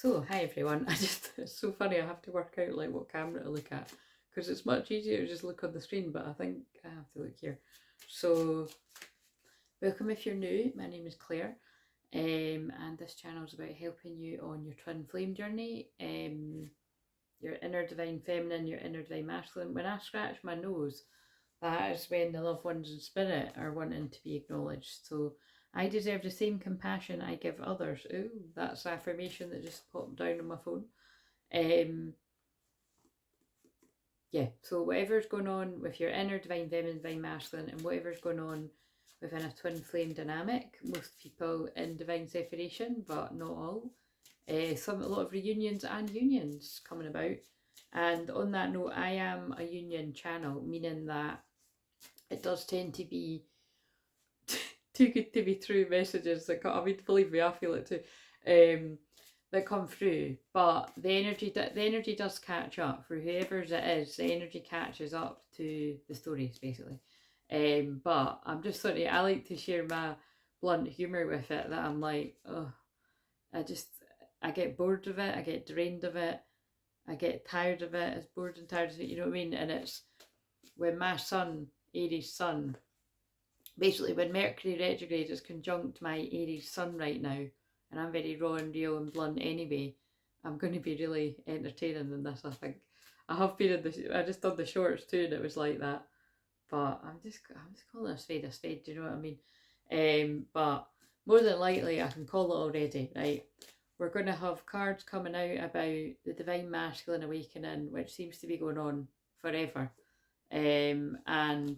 So, hi everyone. It's so funny, I have to work out like what camera to look at because it's much easier to just look on the screen, but I think I have to look here. So, welcome if you're new. My name is Claire, and this channel is about helping you on your twin flame journey, your inner divine feminine, your inner divine masculine. When I scratch my nose, that is when the loved ones in spirit are wanting to be acknowledged. So I deserve the same compassion I give others. Ooh, that's affirmation that just popped down on my phone. Yeah, so whatever's going on with your inner divine feminine, divine masculine, and whatever's going on within a twin flame dynamic, most people in divine separation, but not all. A lot of reunions and unions coming about. And on that note, I am a union channel, meaning that it does tend to be too good to be true messages that come, I mean, believe me, I feel it too, that come through. But the energy does catch up for whoever's it is. The energy catches up to the stories basically. But I'm just sort of, I like to share my blunt humour with it, that I'm like, oh, I get bored of it, I get drained of it, I get tired of it, as bored and tired of it, you know what I mean? And it's when my sun, Aries sun, basically when Mercury retrograde is conjunct my Aries sun right now, and I'm very raw and real and blunt anyway, I'm going to be really entertaining in this, I think. I just done the shorts too, and it was like that. But I'm just calling a spade, do you know what I mean? But more than likely I can call it already, right? We're going to have cards coming out about the divine masculine awakening, which seems to be going on forever. And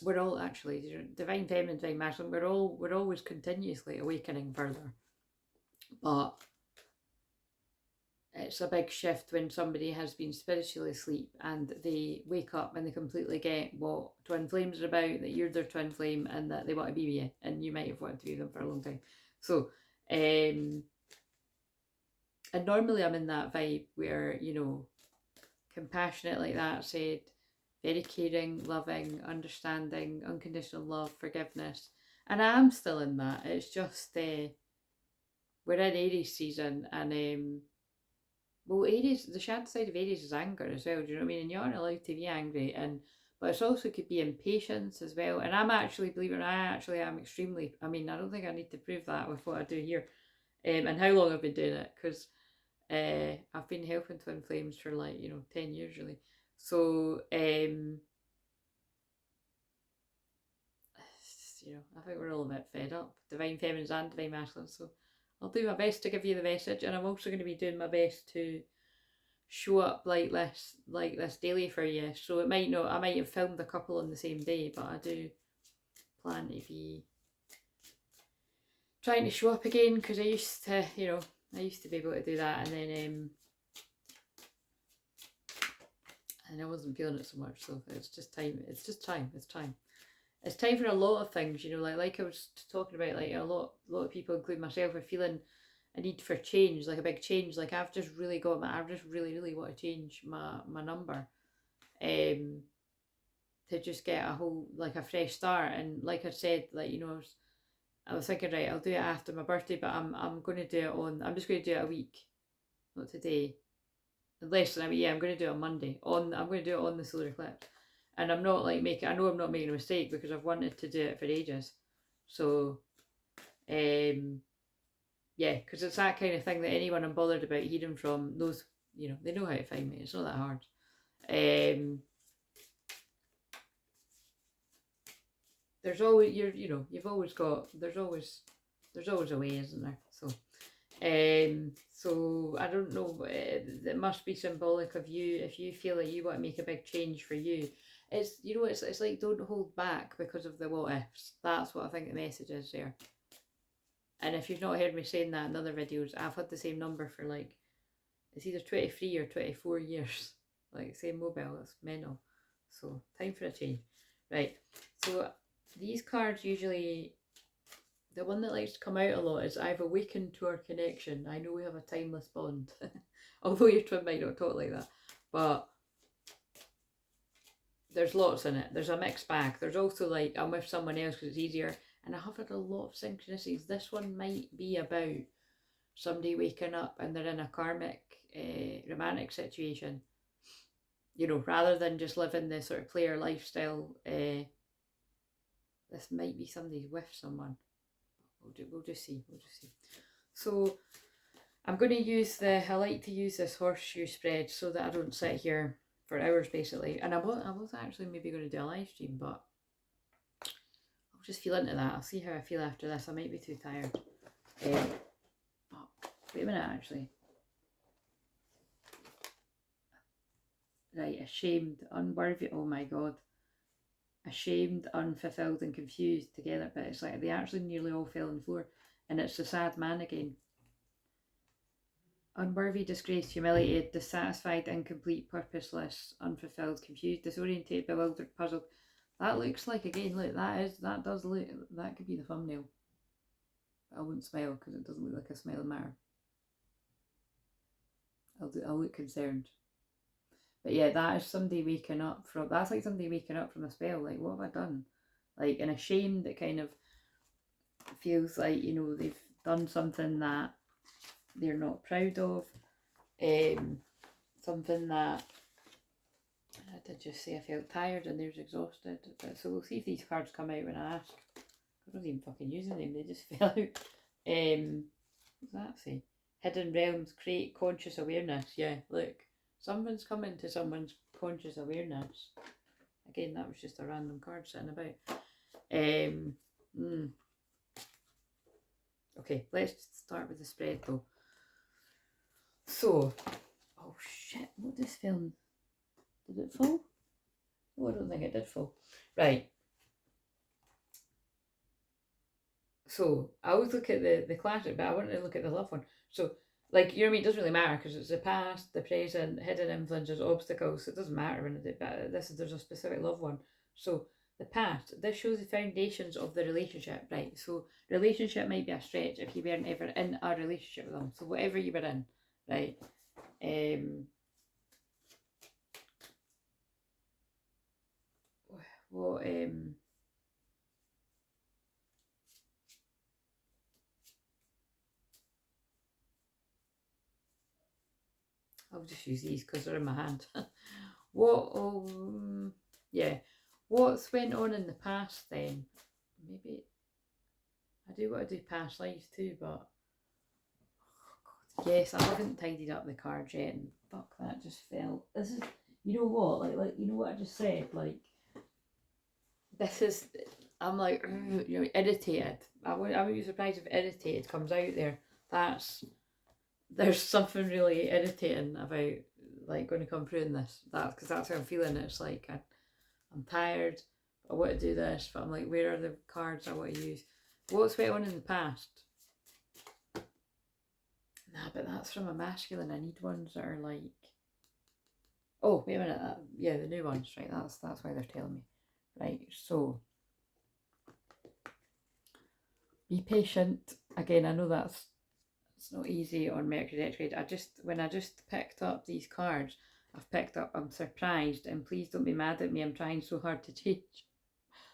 we're all actually, divine feminine, divine masculine, we're always continuously awakening further. But it's a big shift when somebody has been spiritually asleep and they wake up and they completely get what twin flames are about, that you're their twin flame and that they want to be with you, and you might have wanted to be with them for a long time. So, and normally I'm in that vibe where, compassionate like that said, very caring, loving, understanding, unconditional love, forgiveness. And I am still in that. It's just, we're in Aries season, and well, Aries, the shadow side of Aries is anger as well, do you know what I mean? And you aren't allowed to be angry, but it's also could be impatience as well. And I'm actually, believe it or not, I actually am extremely, I mean, I don't think I need to prove that with what I do here, and how long I've been doing it, because I've been helping twin flames for 10 years really. So I think we're all a bit fed up, divine feminines and divine masculines. So I'll do my best to give you the message, and I'm also going to be doing my best to show up like this daily for you. So I might have filmed a couple on the same day, but I do plan to be trying to show up again, because I used to be able to do that, and then and I wasn't feeling it so much. So it's time for a lot of things, like I was talking about, like a lot of people, including myself, are feeling a need for change, like a big change. Like I just really really want to change my number, to just get a fresh start. And like I said, I was thinking, right, I'll do it after my birthday, but I'm going to do it I'm just going to do it a week, not today, less than a week. Yeah, I'm going to do it on Monday. I'm going to do it on the solar eclipse. And I'm not I know I'm not making a mistake, because I've wanted to do it for ages. So, yeah, because it's that kind of thing that anyone I'm bothered about hearing from knows, they know how to find me. It's not that hard. There's always, there's always a way, isn't there? So, so I don't know, it must be symbolic of you if you feel that you want to make a big change for you. It's, it's like, don't hold back because of the what ifs. That's what I think the message is there. And if you've not heard me saying that in other videos, I've had the same number for it's either 23 or 24 years. Same mobile, that's mental. So time for a change. Right, so these cards usually, the one that likes to come out a lot is, I've awakened to our connection. I know we have a timeless bond. Although your twin might not talk like that. But there's lots in it. There's a mixed bag. There's also I'm with someone else because it's easier. and I have had a lot of synchronicities. This one might be about somebody waking up and they're in a karmic romantic situation, you know, rather than just living the sort of Claire lifestyle. This might be somebody's with someone. We'll just see. So I'm going to use I like to use this horseshoe spread so that I don't sit here for hours basically. And I was actually maybe going to do a live stream, but I'll just feel into that. I'll see how I feel after this. I might be too tired. But wait a minute, actually. Right, ashamed, unworthy. Oh my God. Ashamed, unfulfilled and confused together. But it's like they actually nearly all fell on the floor. And it's the sad man again. Unworthy, disgraced, humiliated, dissatisfied, incomplete, purposeless, unfulfilled, confused, disorientated, bewildered, puzzled. That looks like, again, look, that does look, that could be the thumbnail. But I wouldn't smile because it doesn't look like a smiling matter. I'll look concerned. But yeah, that is somebody waking up from, that's like somebody waking up from a spell. Like, what have I done? Like, and ashamed, that kind of feels like, you know, they've done something that they're not proud of, something that I did just say I felt tired and there's exhausted. So we'll see if these cards come out when I ask. I wasn't even fucking using them, they just fell out. What does that say? Hidden realms create conscious awareness. Yeah, look, someone's coming to someone's conscious awareness. Again, that was just a random card sitting about. Okay, let's start with the spread though. So, oh shit, what this film? Did it fall? Oh, I don't think it did fall. Right. So, I always look at the classic, but I want to look at the love one. So, like, you know what I mean? It doesn't really matter because it's the past, the present, hidden influences, obstacles. So it doesn't matter when it, but there's a specific love one. So, the past, this shows the foundations of the relationship, right? So, relationship might be a stretch if you weren't ever in a relationship with them. So, whatever you were in, right? I'll just use these because they're in my hand. Yeah, what's went on in the past then? Maybe I do want to do past lives too, but oh God, yes, I haven't tidied up the cards yet, and fuck, that just fell. This is, you know what, like you know what I just said, like this is, I'm like, you know, irritated. I wouldn't be surprised if irritated comes out there. There's something really irritating about like going to come through in this. Because that's how I'm feeling. It's like I'm tired. I want to do this, but I'm like, where are the cards I want to use? What's went on in the past? Nah, but that's from a masculine. I need ones that are like, oh wait a minute, yeah, the new ones, right? That's why they're telling me, right? So be patient. Again, I know it's not easy on Mercury retrograde. When I just picked up these cards, I'm surprised, and please don't be mad at me, I'm trying so hard to change.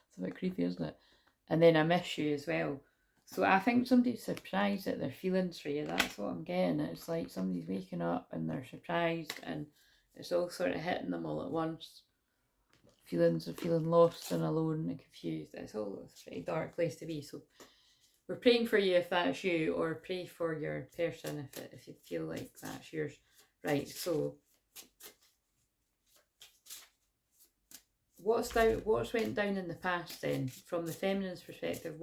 It's a bit creepy, isn't it? And then I miss you as well. So I think somebody's surprised at their feelings for you. That's what I'm getting. It's like somebody's waking up and they're surprised and it's all sort of hitting them all at once. Feelings of feeling lost and alone and confused. It's a pretty dark place to be. So we're praying for you if that's you, or pray for your person if you feel like that's yours. Right, so what's went down in the past then, from the feminine's perspective?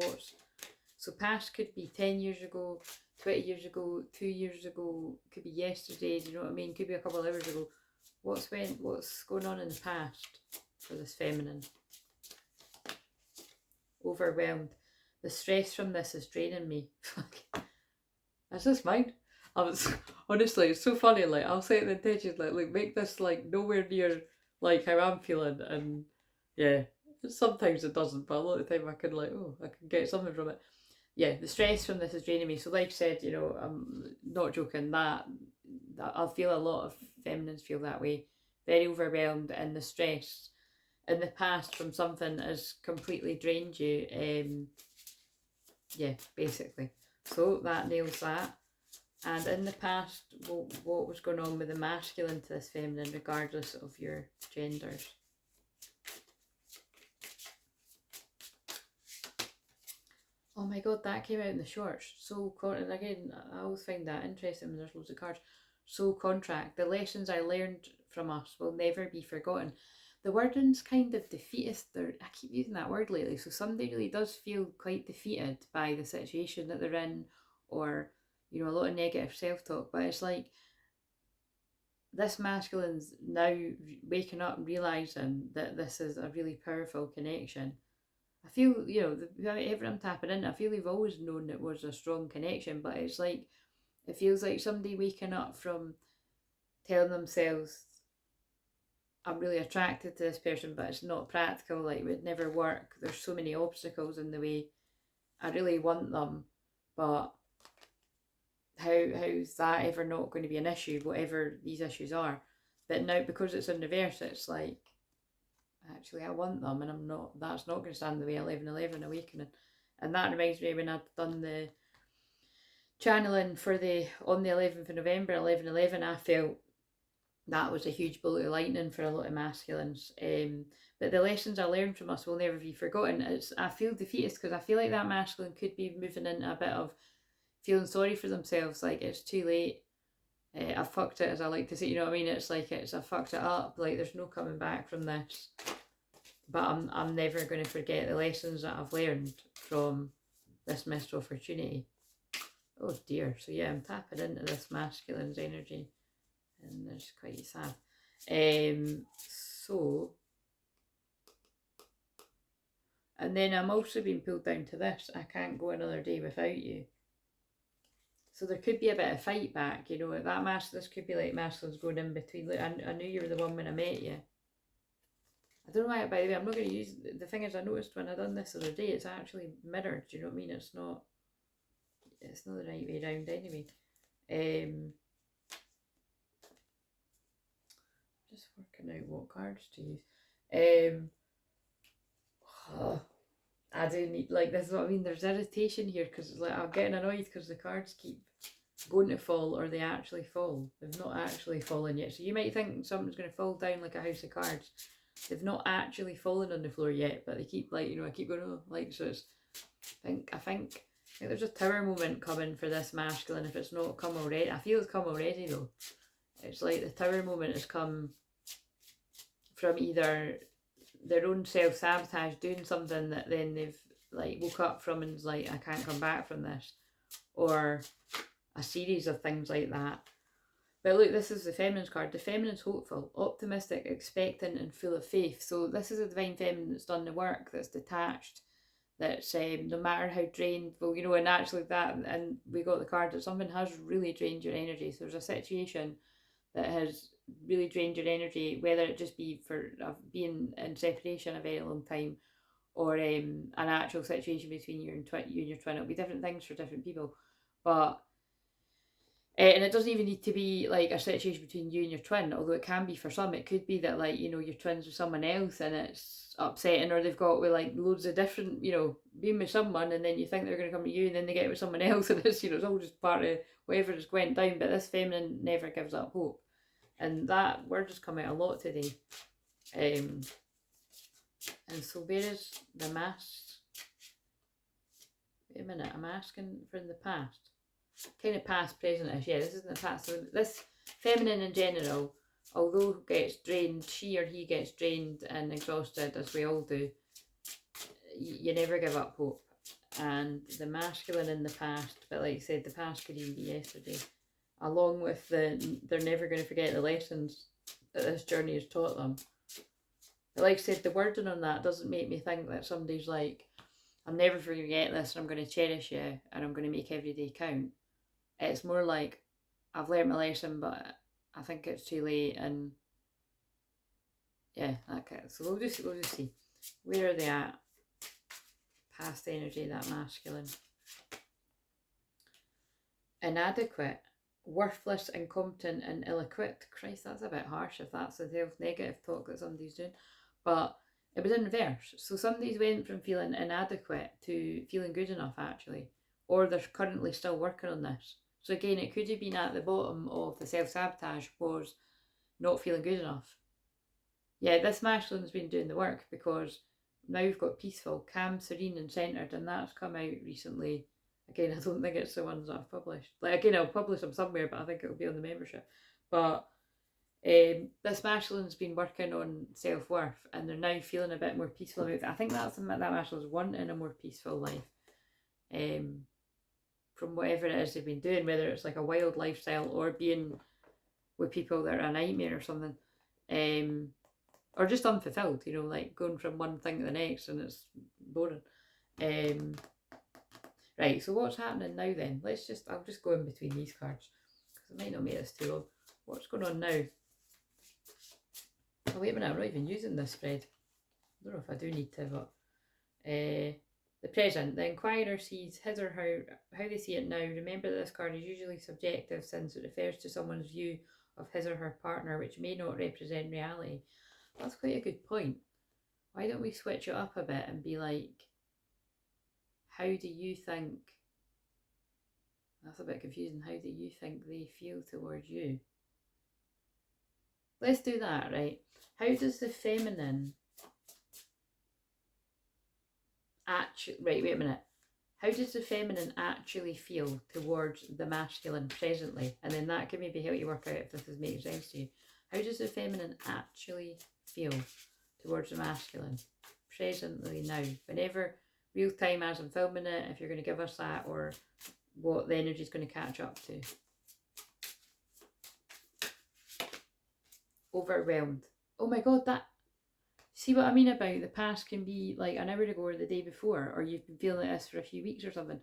So past could be 10 years ago, 20 years ago, 2 years ago, could be yesterday, do you know what I mean? Could be a couple of hours ago. What's going on in the past for this feminine? Overwhelmed. The stress from this is draining me. Is this mine? Honestly, it's so funny. Like, I'll say the intentions, like make this like nowhere near like how I'm feeling, and yeah, sometimes it doesn't, but a lot of the time I can get something from it. Yeah, the stress from this is draining me. So, like I said, you know, I'm not joking. That I feel a lot of feminines feel that way, very overwhelmed, and the stress in the past from something has completely drained you. Yeah, basically. So that nails that. And in the past, what was going on with the masculine to this feminine, regardless of your genders? Oh my god, that came out in the shorts. So, and again, I always find that interesting when there's loads of cards. So contract, the lessons I learned from us will never be forgotten. The wording's kind of defeatist. I keep using that word lately. So somebody really does feel quite defeated by the situation that they're in, or, you know, a lot of negative self-talk. But it's like, this masculine's now waking up and realising that this is a really powerful connection. I feel, you know, whoever I'm tapping in, I feel they've always known it was a strong connection, but it's like, it feels like somebody waking up from telling themselves, I'm really attracted to this person, but it's not practical, like it would never work. There's so many obstacles in the way. I really want them, but how's that ever not going to be an issue, whatever these issues are? But now, because it's in reverse, it's like, actually I want them, and I'm not, that's not going to stand in the way. 1111 awakening. And that reminds me, when I'd done the channeling for on the 11th of November 1111, I felt that was a huge bolt of lightning for a lot of masculines. But the lessons I learned from us will never be forgotten. I feel defeatist because I feel like that masculine could be moving into a bit of feeling sorry for themselves, like it's too late. I fucked it, as I like to say, you know what I mean? It's like, I fucked it up, like there's no coming back from this. But I'm never going to forget the lessons that I've learned from this missed opportunity. Oh dear. So yeah, I'm tapping into this masculine's energy, and it's quite sad. So, and then I'm also being pulled down to this. I can't go another day without you. So there could be a bit of fight back, you know. This could be like masculines going in between. Like, I knew you were the one when I met you. I don't know why, by the way, I'm not going to use, the thing is, I noticed when I done this the other day, it's actually mirrored, do you know what I mean? It's not the right way round anyway. Just working out what cards to use. I do need, like, this is what I mean, there's irritation here, because like, I'm getting annoyed because the cards keep going to fall, or they actually fall. They've not actually fallen yet. So you might think something's going to fall down like a house of cards. They've not actually fallen on the floor yet, but they keep, like, you know, I keep going, oh, like, so it's, I think there's a tower moment coming for this masculine, if it's not come already. I feel it's come already though. It's like the tower moment has come from either their own self-sabotage, doing something that then they've like woke up from and is like, I can't come back from this, or a series of things like that. But look, this is the feminine's card. The feminine's hopeful, optimistic, expectant, and full of faith. So this is a divine feminine that's done the work, that's detached, that's no matter how drained, well, you know, and actually that, and we got the card that something has really drained your energy. So there's a situation that has really drained your energy, whether it just be for being in separation a very long time, or an actual situation between you and your twin. It'll be different things for different people, but and it doesn't even need to be like a situation between you and your twin, although it can be for some. It could be that, like, you know, your twin's with someone else and it's upsetting, or they've got with like loads of different, you know, being with someone and then you think they're going to come to you and then they get with someone else, and it's, you know, it's all just part of whatever has went down. But this feminine never gives up hope, and that word has come out a lot today. And so where is the mask? Wait a minute, I'm asking from the past. Kind of past, present-ish. Yeah, this isn't the past. So this feminine in general, although gets drained, she or he gets drained and exhausted, as we all do, you never give up hope. And the masculine in the past, but like I said, the past could even be yesterday, along with they're never going to forget the lessons that this journey has taught them. But like I said, the wording on that doesn't make me think that somebody's like, I'll never forget this and I'm going to cherish you and I'm going to make every day count. It's more like, I've learned my lesson, but I think it's too late, and yeah, okay. So we'll just see. Where are they at? Past energy, that masculine. Inadequate, worthless, incompetent, and ill-equipped. Christ, that's a bit harsh if that's the self-negative talk that somebody's doing. But It was in reverse. So somebody's went from feeling inadequate to feeling good enough, actually. Or they're currently still working on this. So again, it could have been at the bottom of the self-sabotage was not feeling good enough. Yeah, this masculine's been doing the work, because now we've got peaceful, calm, serene and centered, and that's come out recently. Again, I don't think it's the ones that I've published. Like, again, I'll publish them somewhere, but I think it'll be on the membership. But this masculine's been working on self-worth, and they're now feeling a bit more peaceful about it. I think that's that masculine's wanting a more peaceful life. From whatever it is they've been doing, whether it's like a wild lifestyle or being with people that are a nightmare or something, or just unfulfilled, you know, like going from one thing to the next and it's boring. Right, so what's happening now then? I'll just go in between these cards, because I might not make this too long. What's going on now? Oh, wait a minute, I'm not even using this spread. I don't know if I do need to, but the present. The inquirer sees his or her, how they see it now. Remember that this card is usually subjective, since it refers to someone's view of his or her partner, which may not represent reality. That's quite a good point. Why don't we switch it up a bit and be like, how do you think, that's a bit confusing, how do you think they feel towards you? Let's do that, right? How does the feminine actually, right, wait a minute. How does the feminine actually feel towards the masculine presently? And then that can maybe help you work out if this is making sense to you. How does the feminine actually feel towards the masculine presently now? Whenever, real time as I'm filming it, if you're going to give us that, or what the energy is going to catch up to. Overwhelmed. Oh my god, that, see what I mean about the past can be like an hour ago or the day before, or you've been feeling like this for a few weeks or something,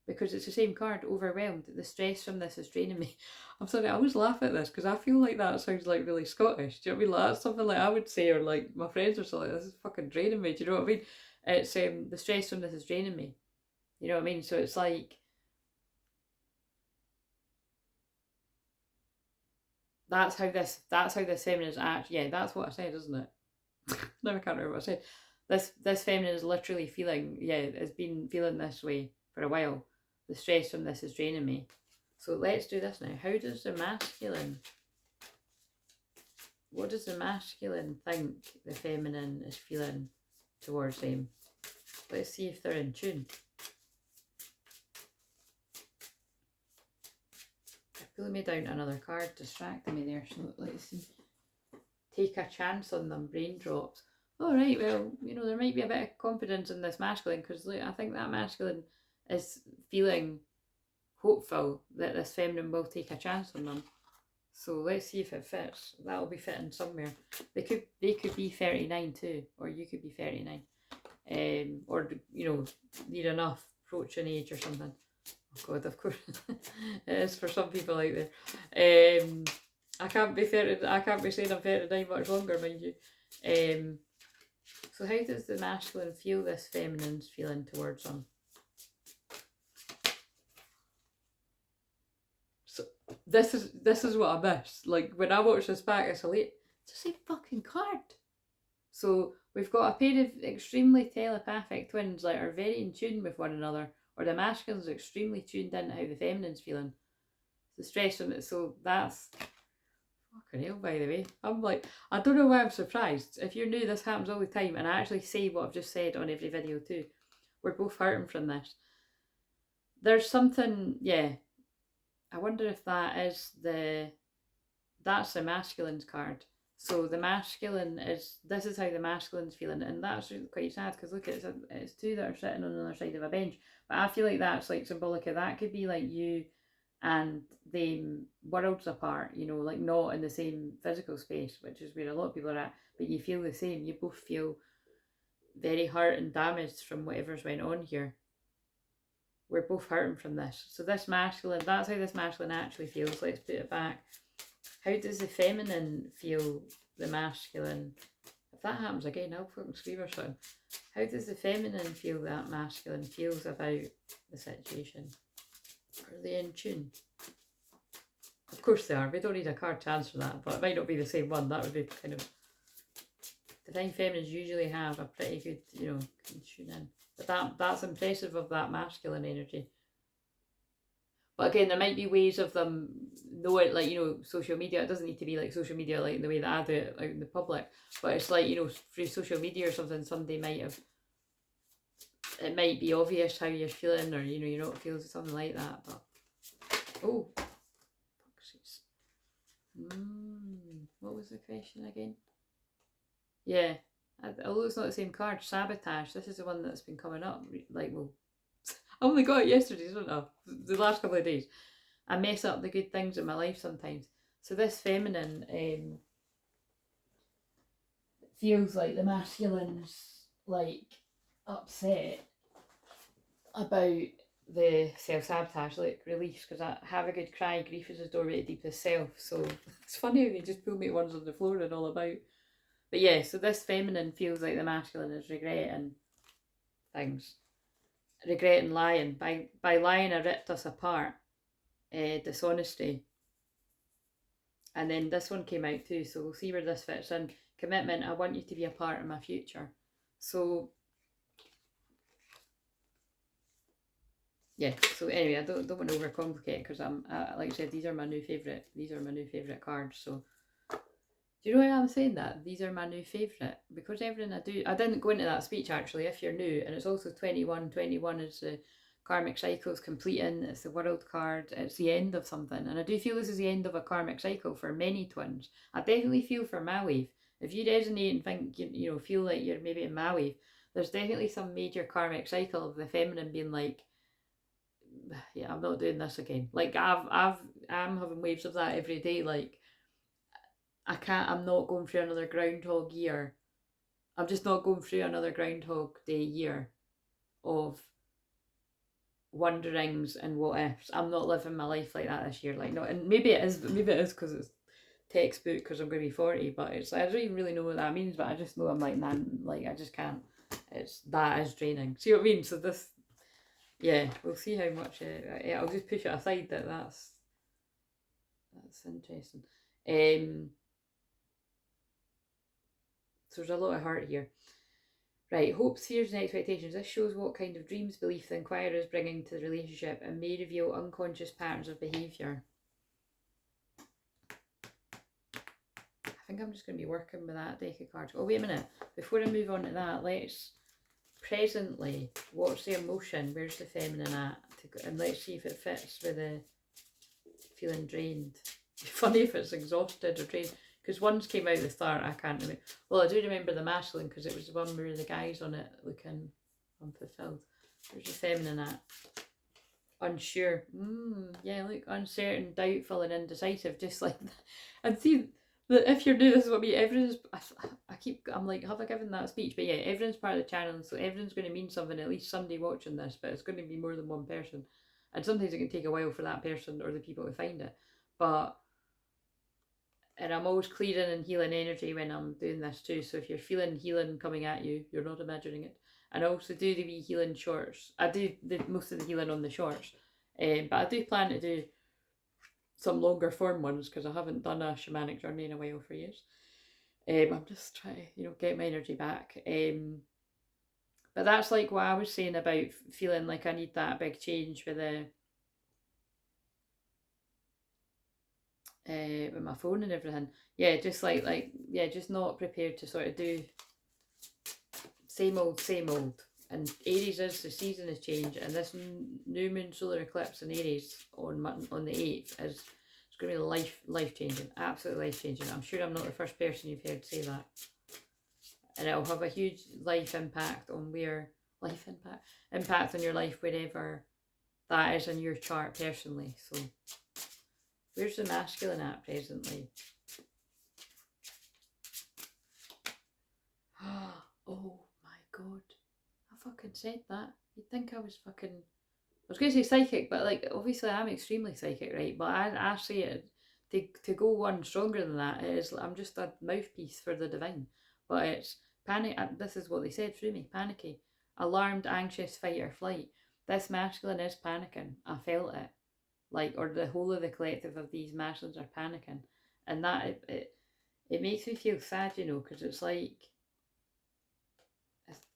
because it's the same card, overwhelmed. The stress from this is draining me. I'm sorry, I always laugh at this because I feel like that sounds like really Scottish. Do you know what I mean? Like, that's something like I would say, or like my friends or something, this is fucking draining me. Do you know what I mean? It's the stress from this is draining me. You know what I mean? So it's like, that's how this feminine is actually, yeah, that's what I said, isn't it? No, I can't remember what I said. This feminine is literally feeling, yeah, has been feeling this way for a while. The stress from this is draining me. So let's do this now. How does the masculine, what does the masculine think the feminine is feeling towards them? Let's see if they're in tune. Pulling me down to another card, distracting me there. So let's see. Take a chance on them, brain drops. All right, well, you know, there might be a bit of confidence in this masculine, because I think that masculine is feeling hopeful that this feminine will take a chance on them. So let's see if it fits. That'll be fitting somewhere. They could be 39 too, or you could be 39, or you know, need enough approaching age or something. Oh God, of course, it is for some people out there. I can't be saying I'm 39 much longer, mind you. So how does the masculine feel this feminine's feeling towards them? So this is what I missed. Like when I watch this back, it's the same fucking card. So we've got a pair of extremely telepathic twins that are very in tune with one another, or the masculine's extremely tuned in to how the feminine's feeling. The stress from it, so that's fucking hell, by the way. I'm like, I don't know why I'm surprised. If you're new, this happens all the time, and I actually say what I've just said on every video too. We're both hurting from this. There's something, yeah. I wonder if that's the masculine's card. So the masculine this is how the masculine's feeling, and that's really quite sad, because look, it's two that are sitting on the other side of a bench. But I feel like that's like symbolic of that could be like you and them worlds apart, you know, like not in the same physical space, which is where a lot of people are at, but you feel the same. You both feel very hurt and damaged from whatever's went on here. We're both hurting from this. So this masculine, that's how this masculine actually feels. Let's put it back. How does the feminine feel the masculine? If that happens again, I'll fucking scream or something. How does the feminine feel that masculine feels about the situation? Are they in tune? Of course they are. We don't need a card to answer that, but it might not be the same one. That would be kind of divine feminines usually have a pretty good, you know, can tune in. But that's impressive of that masculine energy. But again, there might be ways of them know it, like, you know, social media. It doesn't need to be like social media like the way that I do it out in the public. But it's like, you know, through social media or something, somebody might have, it might be obvious how you're feeling, or, you know, you're not feeling something like that. But, oh, what was the question again? Yeah, although it's not the same card, sabotage. This is the one that's been coming up. Like, well, I only got it yesterday, didn't I? The last couple of days. I mess up the good things in my life sometimes. So this feminine feels like the masculine's like upset about the self-sabotage, like release, because I have a good cry, grief is a doorway to deepest self. So it's funny how they just pull me ones on the floor and all about. But yeah, so this feminine feels like the masculine is regretting things. Regretting lying. By lying, I ripped us apart. Dishonesty. And then this one came out too, so we'll see where this fits in. Commitment. I want you to be a part of my future. So yeah, so anyway, I don't want to overcomplicate it, because I'm like I said, these are my new favourite cards. So do you know why I'm saying that? These are my new favourite, because everything I do, I didn't go into that speech actually, if you're new, and it's also 21. 21 is the karmic cycle's completing, it's the world card, it's the end of something, and I do feel this is the end of a karmic cycle for many twins. I definitely feel for my wave. If you resonate and think, you know, feel like you're maybe in my wave, there's definitely some major karmic cycle of the feminine being like, yeah, I'm not doing this again. Like I'm having waves of that every day. Like I'm not going through another Groundhog year. I'm just not going through another Groundhog Day year of wonderings and what ifs. I'm not living my life like that this year. Like, no, and maybe it is because it's textbook, because I'm going to be 40. But it's, I don't even really know what that means. But I just know I'm like, man, like I just can't. That is draining. See what I mean? So this, yeah, we'll see how much. I'll just push it aside. That's interesting. So there's a lot of heart here. Right, hopes, fears and expectations. This shows what kind of dreams, belief the inquirer is bringing to the relationship, and may reveal unconscious patterns of behaviour. I think I'm just going to be working with that deck of cards. Oh, wait a minute. Before I move on to that, let's presently, what's the emotion? Where's the feminine at? And let's see if it fits with the feeling drained. Funny if it's exhausted or drained. Because ones came out at the start, I can't remember. Well, I do remember the masculine, because it was the one where the guys on it looking unfulfilled. There's the feminine at. Unsure. Yeah, look, uncertain, doubtful and indecisive, just like that. And see, that if you're new, this is what I mean, everyone's, I'm like, have I given that speech? But yeah, everyone's part of the channel, so everyone's going to mean something, at least somebody watching this, but it's going to be more than one person. And sometimes it can take a while for that person or the people to find it. And I'm always clearing and healing energy when I'm doing this too. So if you're feeling healing coming at you, you're not imagining it. And I also do the wee healing shorts. I do most of the healing on the shorts. But I do plan to do some longer form ones, because I haven't done a shamanic journey in a while for years. I'm just trying to, get my energy back. But that's like what I was saying about feeling like I need that big change with with my phone and everything. Yeah, just just not prepared to sort of do same old. And Aries is, the season is change, and this new moon solar eclipse in Aries on the 8th is, it's going to be life changing, absolutely life changing. I'm sure I'm not the first person you've heard say that, and it'll have a huge life impact on impact on your life wherever that is in your chart personally. So where's the masculine at presently? Oh my god. I fucking said that. You'd think I was fucking... I was going to say psychic, but like, obviously I'm extremely psychic, right? But I say it, to go one stronger than that, it is, I'm just a mouthpiece for the divine. But it's panic, this is what they said through me, panicky. Alarmed, anxious, fight or flight. This masculine is panicking. I felt it. Like, or the whole of the collective of these masculines are panicking. And that, it makes me feel sad, because it's like,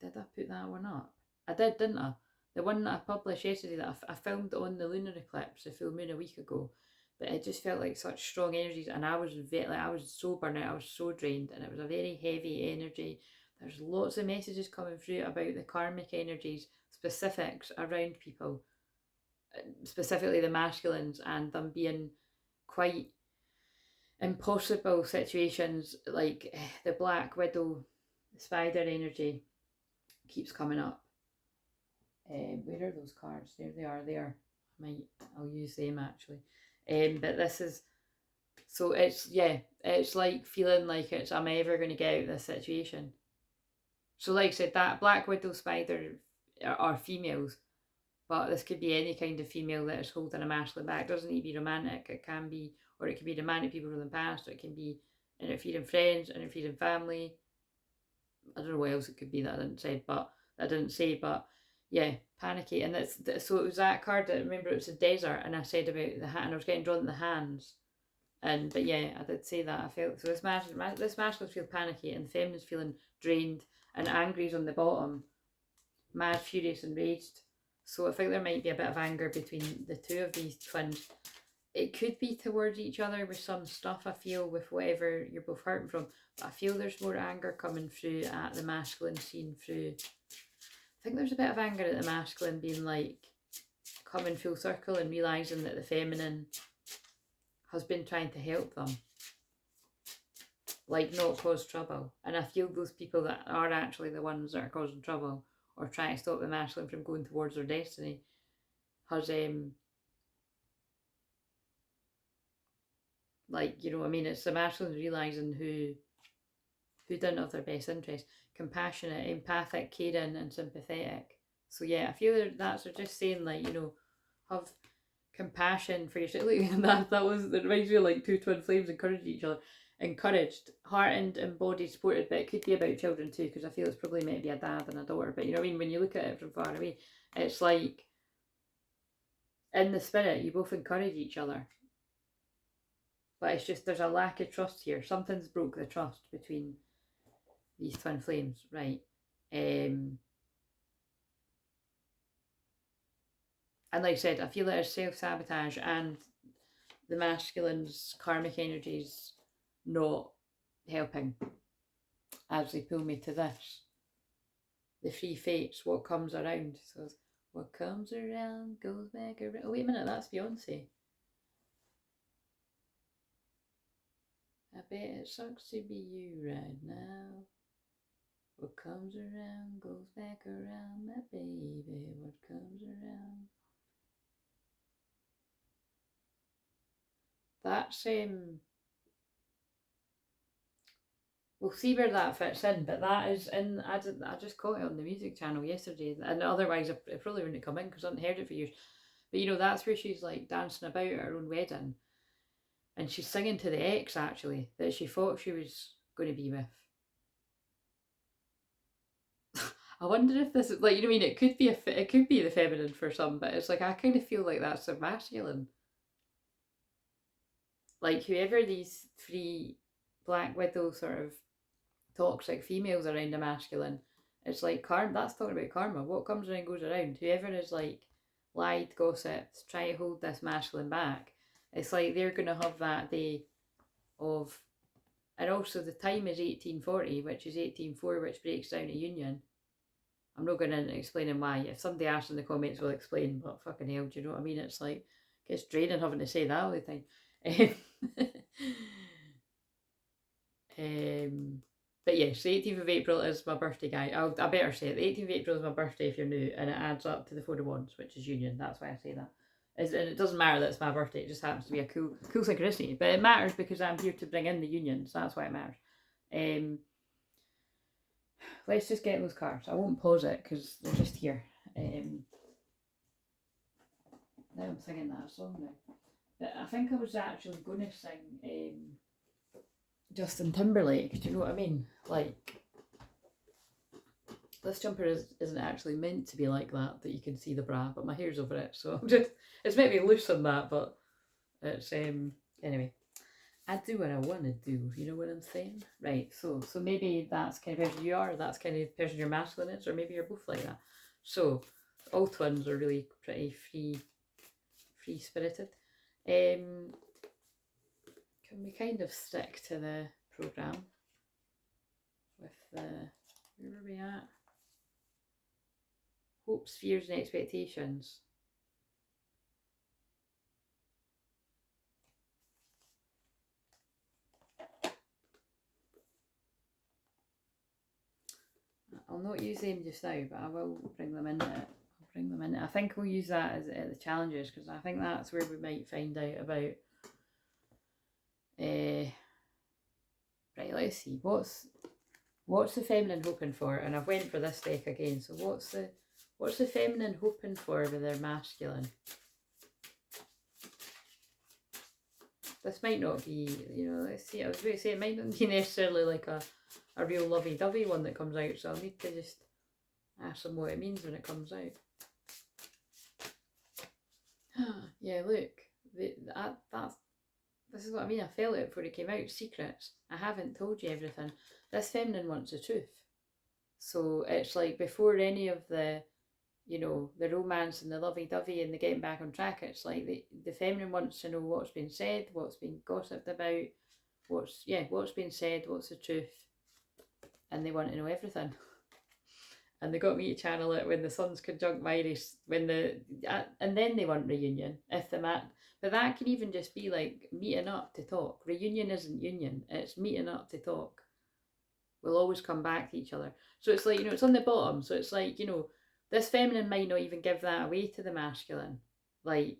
Did I put that one up? I did, didn't I? The one that I published yesterday that I filmed on the lunar eclipse, the full moon, a week ago. But it just felt like such strong energies, and I was I was so burnt out, I was so drained, and it was a very heavy energy. There's lots of messages coming through about the karmic energies, specifics around people, specifically the masculines, and them being quite impossible situations, like the Black Widow spider energy keeps coming up. Where are those cards? There they are. There, I'll use them actually. But this is, so it's, yeah, it's like feeling like it's, am I ever going to get out of this situation? So like I said, that Black Widow spider are females, but this could be any kind of female that is holding a masculine back. It doesn't need to be romantic. It can be, or it can be romantic people from the past, or it can be interfering friends, interfering family. I don't know what else it could be that I didn't say, but yeah, panicky. And that's so it was that card that, I remember it was a desert, and I said about the hand, and I was getting drawn in the hands. And but yeah, I did say that. I felt so this masculine's feel panicky, and the feminine's feeling drained, and angry's on the bottom, mad, furious, enraged. So I think there might be a bit of anger between the two of these twins. It could be towards each other with some stuff, I feel, with whatever you're both hurting from. But I feel there's more anger coming through at the masculine scene through. I think there's a bit of anger at the masculine being like coming full circle and realising that the feminine has been trying to help them, like not cause trouble. And I feel those people that are actually the ones that are causing trouble or trying to stop the masculine from going towards their destiny has like, you know what I mean, it's the masculine realising who didn't have their best interest. Compassionate, empathic, caring and sympathetic. So yeah, I feel that's just saying, like, you know, have compassion for yourself. Like that reminds me of like two twin flames encouraging each other. Encouraged, heartened, embodied, supported, but it could be about children too, because I feel it's probably meant to be a dad and a daughter. But you know what I mean, when you look at it from far away, it's like in the spirit you both encourage each other. But it's just there's a lack of trust here. Something's broke the trust between these twin flames, right? And like I said, I feel there's self-sabotage and the masculine's karmic energies not helping as they pull me to this. The three fates, what comes around. So what comes around goes back around. Oh, wait a minute, that's Beyonce. I bet it sucks to be you right now. What comes around goes back around, my baby. What comes around. That's we'll see where that fits in, but that is in. I just caught it on the music channel yesterday, and otherwise it probably wouldn't come in because I hadn't heard it for years. But you know, that's where she's like dancing about at her own wedding, and she's singing to the ex actually that she thought she was going to be with. I wonder if this is like, you know what I mean, it could be the feminine for some, but it's like I kind of feel like that's the masculine. Like whoever these three Black Widow sort of toxic females around a masculine, it's like karma. That's talking about karma. What comes around goes around. Whoever is like lied, gossiped, try to hold this masculine back, it's like they're gonna have that day of. And also the time is 1840, which is 1804, which breaks down a union. I'm not going to explain why. If somebody asks in the comments, we'll explain. But fucking hell, do you know what I mean? It's like, it gets draining having to say that all the time. But yes, the 18th of April is my birthday, guy. I better say it. The 18th of April is my birthday if you're new, and it adds up to the Four of Wands, which is union. That's why I say that. And it doesn't matter that it's my birthday. It just happens to be a cool synchronicity. But it matters because I'm here to bring in the union, so that's why it matters. Let's just get those cards. I won't pause it because they're just here. Now I'm singing that song now. But I think I was actually going to sing Justin Timberlake. Do you know what I mean? Like, this jumper isn't actually meant to be like that you can see the bra, but my hair's over it, so I'm just, it's meant to be loose on that, but it's anyway. I do what I want to do, you know what I'm saying? Right, so maybe that's kind of person you are, that's kind of person your masculine is, or maybe you're both like that. So all twins are really pretty free spirited. Can we kind of stick to the programme with the, where were we at? Hopes, fears and expectations. I'll not use them just now, but I will bring them into it. I'll bring them in. I think we'll use that as the challenges, because I think that's where we might find out about. Right, let's see. What's the feminine hoping for? And I've went for this deck again. So what's the feminine hoping for with their masculine? This might not be, you know, let's see. I was about to say it might not be necessarily like a real lovey-dovey one that comes out, so I'll need to just ask them what it means when it comes out. Yeah, look, this is what I mean. I felt it before it came out. Secrets. I haven't told you everything. This feminine wants the truth. So it's like before any of the, you know, the romance and the lovey-dovey and the getting back on track, it's like the feminine wants to know what's been said, what's been gossiped about, what's been said, what's the truth, and they want to know everything. And they got me to channel it when the sun's conjunct Mars, and then they want reunion if the but that can even just be like meeting up to talk. Reunion isn't union, it's meeting up to talk. We'll always come back to each other. So it's like, you know, it's on the bottom. So it's like, you know, this feminine might not even give that away to the masculine. Like,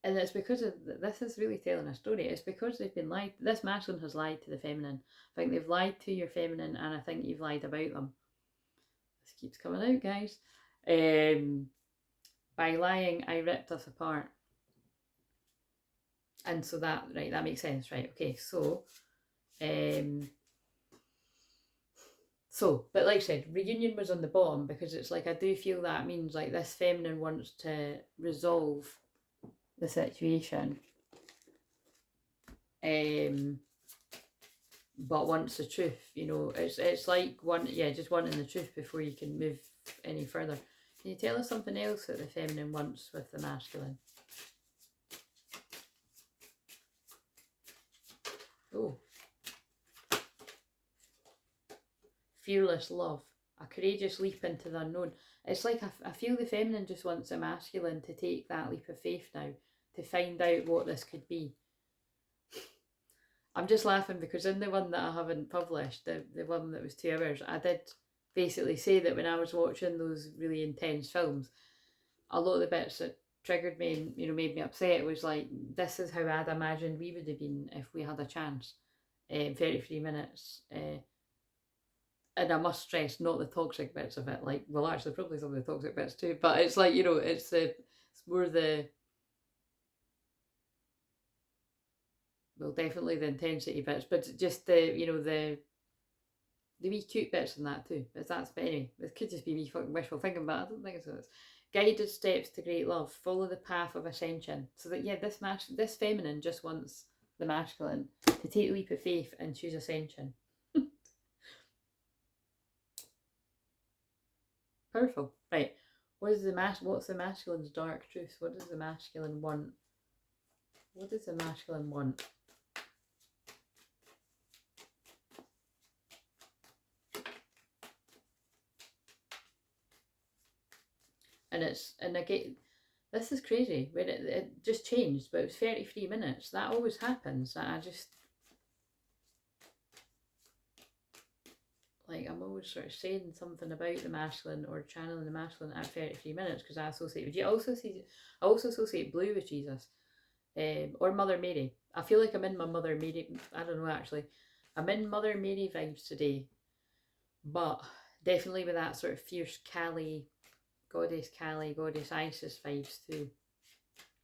and it's because of, this is really telling a story. It's because they've been lied. This masculine has lied to the feminine. I think they've lied to your feminine, and I think you've lied about them. This keeps coming out, guys. By lying, I ripped us apart. And so that, right, that makes sense, right? Okay, so, but like I said, reunion was on the bottom because it's like, I do feel that means like this feminine wants to resolve the situation, but wants the truth, you know. It's like just wanting the truth before you can move any further. Can you tell us something else that the feminine wants with the masculine? Oh, fearless love, a courageous leap into the unknown. It's like I feel the feminine just wants the masculine to take that leap of faith now, to find out what this could be. I'm just laughing because in the one that I haven't published, the one that was 2 hours, I did basically say that when I was watching those really intense films, a lot of the bits that triggered me and, you know, made me upset was like, this is how I'd imagined we would have been if we had a chance. 33 minutes. And I must stress, not the toxic bits of it. Like, well, actually, probably some of the toxic bits too. But it's like, you know, it's more the, well, definitely the intensity bits, but just the, you know, the wee cute bits in that too. But anyway, it could just be me fucking wishful thinking, but I don't think so. It's guided steps to great love. Follow the path of ascension. So that, yeah, this feminine just wants the masculine to take a leap of faith and choose ascension. Powerful. Right. What's the masculine's dark truth? What does the masculine want? What does the masculine want? And again, this is crazy. When it just changed, but it was 33 minutes. That always happens. That I just, like, I'm always sort of saying something about the masculine or channeling the masculine at 33 minutes because I associate with you. I also associate blue with Jesus, or Mother Mary. I feel like I'm in my Mother Mary. I don't know, actually. I'm in Mother Mary vibes today, but definitely with that sort of fierce goddess Isis vibes too.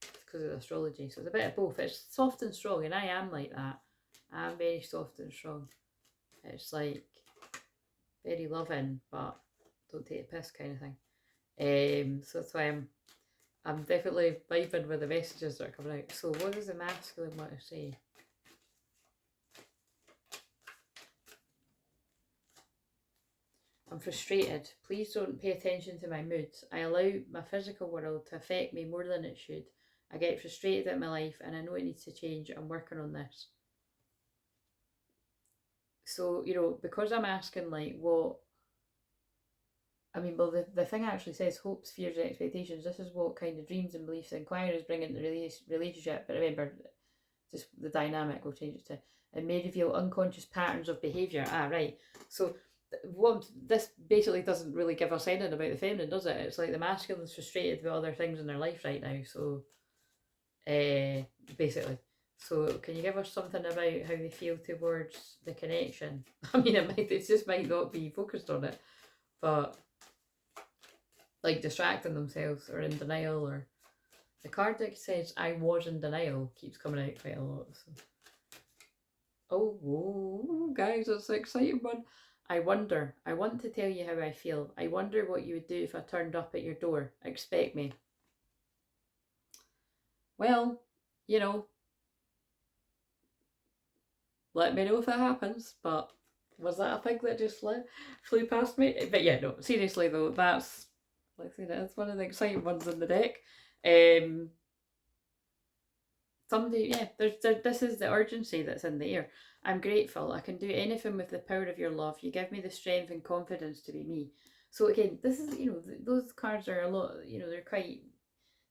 It's because of the astrology, so it's a bit of both. It's soft and strong, and I am like that. I'm very soft and strong. It's like very loving, but don't take a piss kind of thing. So that's why I'm definitely vibing with the messages that are coming out. So what does the masculine want to say? I'm frustrated. Please don't pay attention to my moods. I allow my physical world to affect me more than it should. I get frustrated at my life and I know it needs to change. I'm working on this. So, you know, because I'm asking like what, I mean, well, the thing actually says hopes, fears, and expectations. This is what kind of dreams and beliefs and inquiries bring into the relationship. But remember, just the dynamic will change it to, and may reveal unconscious patterns of behaviour. Ah, right. So what this basically doesn't really give us anything about the feminine, does it? It's like the masculine is frustrated with other things in their life right now. So, basically. So can you give us something about how they feel towards the connection? I mean, it just might not be focused on it, but like distracting themselves or in denial, or the card that says I was in denial keeps coming out quite a lot. So. Oh, whoa, guys, it's an exciting one. I wonder, I want to tell you how I feel. I wonder what you would do if I turned up at your door. Expect me. Well, you know, let me know if it happens, but was that a thing that just flew past me? But yeah, no, seriously though, that's, like I said, it's one of the exciting ones in the deck. Somebody, yeah, this is the urgency that's in the air. I'm grateful. I can do anything with the power of your love. You give me the strength and confidence to be me. So again, this is, you know, those cards are a lot, you know, they're quite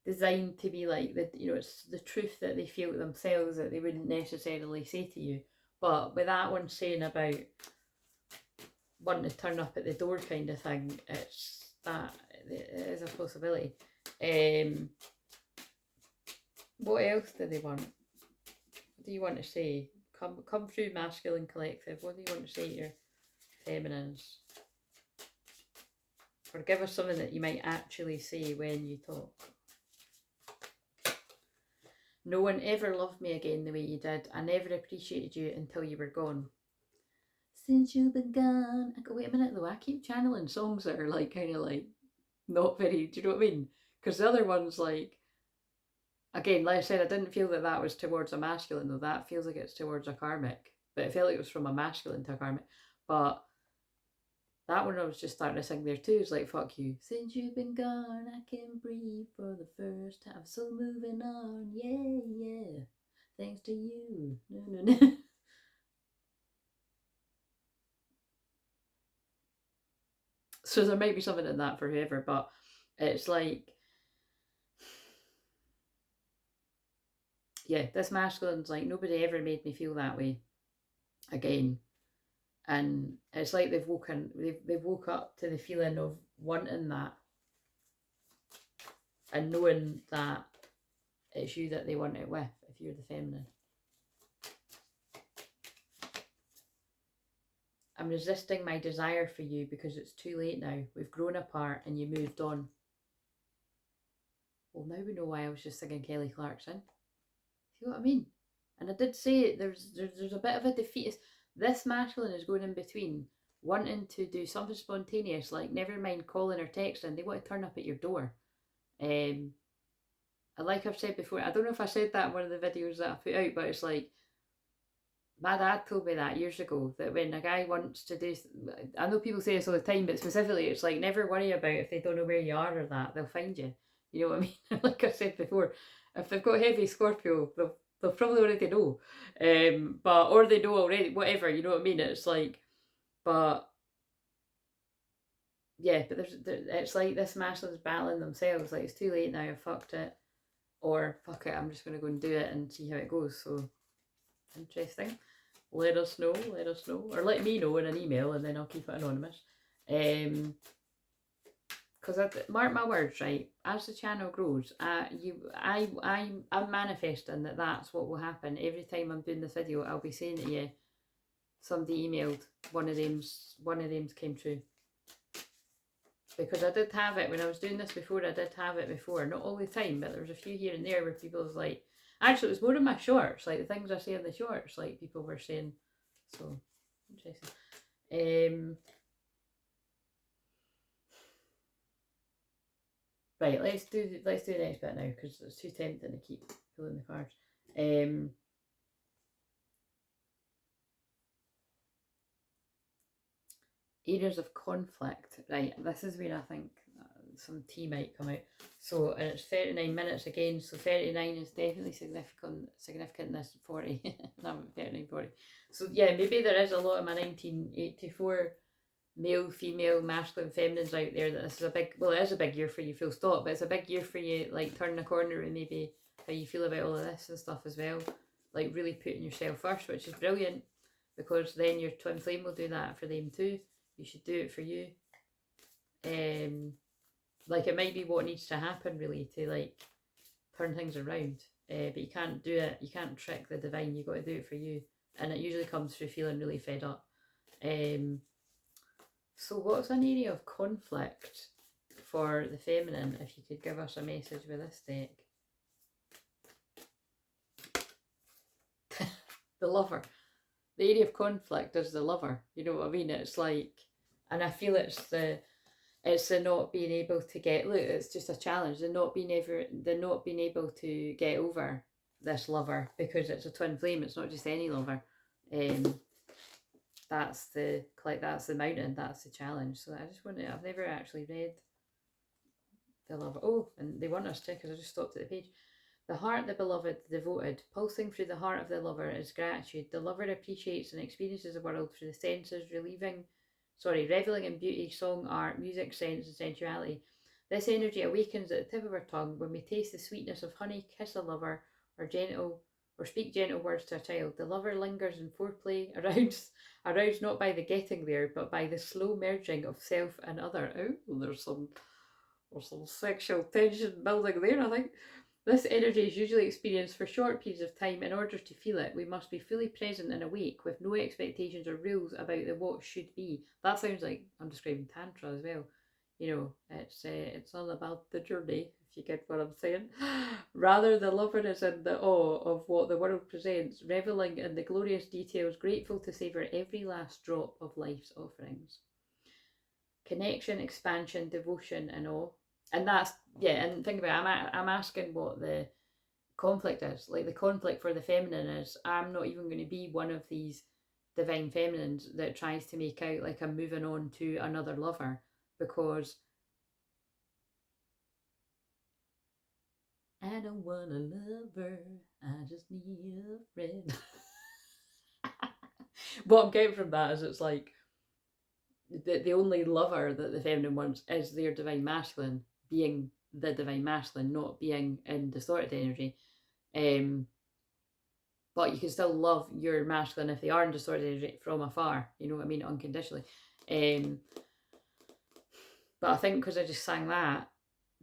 designed to be like the, you know, it's the truth that they feel themselves that they wouldn't necessarily say to you. But with that one saying about wanting to turn up at the door kind of thing, it's that it is a possibility. What else do they want? What do you want to say? Come through, masculine collective. What do you want to say to your feminines? Or give us something that you might actually say when you talk. No one ever loved me again the way you did. I never appreciated you until you were gone. Since you've been gone. I go, wait a minute though, I keep channeling songs that are like kind of like not very, do you know what I mean? Because the other one's like, again, like I said, I didn't feel that was towards a masculine though. That feels like it's towards a karmic. But it felt like it was from a masculine to a karmic. But that one I was just starting to sing there too. It's like, fuck you. Since you've been gone, I can breathe for the first time. So moving on, yeah, yeah. Thanks to you. No. So there might be something in that for whoever, but it's like, yeah, this masculine's like, nobody ever made me feel that way again. And it's like they've woke up to the feeling of wanting that and knowing that it's you that they want it with if you're the feminine. I'm resisting my desire for you because it's too late now. We've grown apart and you moved on. Well, now we know why I was just singing Kelly Clarkson. See what I mean? And I did say there's a bit of a defeatist. This masculine is going in between wanting to do something spontaneous, like never mind calling or texting. They want to turn up at your door. And like I've said before, I don't know if I said that in one of the videos that I put out, but it's like, my dad told me that years ago, that when a guy wants to do, I know people say this all the time, but specifically it's like, never worry about if they don't know where you are or that, they'll find you. You know what I mean? Like I said before, if they've got heavy Scorpio, they'll probably already know. But, or they know already, whatever, you know what I mean? It's like, but yeah, but it's like this masculine's battling themselves, like it's too late now, I fucked it. Or fuck it, I'm just going to go and do it and see how it goes. So, interesting. Let us know, or let me know in an email, and then I'll keep it anonymous. Because mark my words, right? As the channel grows, I'm manifesting that that's what will happen. Every time I'm doing this video, I'll be saying to you, somebody emailed, one of them's came true. Because I did have it when I was doing this before. I did have it before, not all the time, but there was a few here and there where people was like, actually, it was more in my shorts, like the things I say in the shorts, like people were saying. So, interesting. Right, let's do the next bit now, because it's too tempting to keep pulling the cards. Areas of conflict. Right, this is where I think some tea might come out. So, and it's 39 minutes again, so 39 is definitely significant in this 40. No, 39, 40. So yeah, maybe there is a lot of my 1984 male, female, masculine, feminines out there that this is a big, well, it is a big year for you, full stop, but it's a big year for you, like turning the corner and maybe how you feel about all of this and stuff as well. Like really putting yourself first, which is brilliant, because then your twin flame will do that for them too. You should do it for you. Like it might be what needs to happen really to like turn things around. But you can't do it, you can't trick the divine, you got to do it for you. And it usually comes through feeling really fed up. So what's an area of conflict for the feminine, if you could give us a message with this deck? The Lover. The area of conflict is the Lover, you know what I mean? It's like, and I feel it's the not being able to get, look, it's just a challenge, the not being able to get over this lover, because it's a twin flame, it's not just any lover. That's the mountain, that's the challenge. So I just wanted, I've never actually read the Lover. Oh, and they want us to, because I just stopped at the page. The heart, the beloved, the devoted, pulsing through the heart of the lover is gratitude. The lover appreciates and experiences the world through the senses, reveling in beauty, song, art, music, sense, and sensuality. This energy awakens at the tip of our tongue when we taste the sweetness of honey, kiss a lover, or speak gentle words to a child. The lover lingers in foreplay, aroused not by the getting there, but by the slow merging of self and other. Oh, there's some sexual tension building there, I think. This energy is usually experienced for short periods of time. In order to feel it, we must be fully present and awake, with no expectations or rules about the what should be. That sounds like I'm describing Tantra as well. You know, it's all about the journey, if you get what I'm saying. Rather, the lover is in the awe of what the world presents, reveling in the glorious details, grateful to savour every last drop of life's offerings. Connection, expansion, devotion, and awe. And that's, yeah, and think about it, I'm asking what the conflict is. Like, the conflict for the feminine is, I'm not even going to be one of these divine feminines that tries to make out like I'm moving on to another lover, because I don't want a lover, I just need a friend. What I'm getting from that is, it's like the only lover that the feminine wants is their divine masculine, being the divine masculine, not being in distorted energy. But you can still love your masculine if they are in distorted energy from afar, you know what I mean, unconditionally. But I think because I just sang that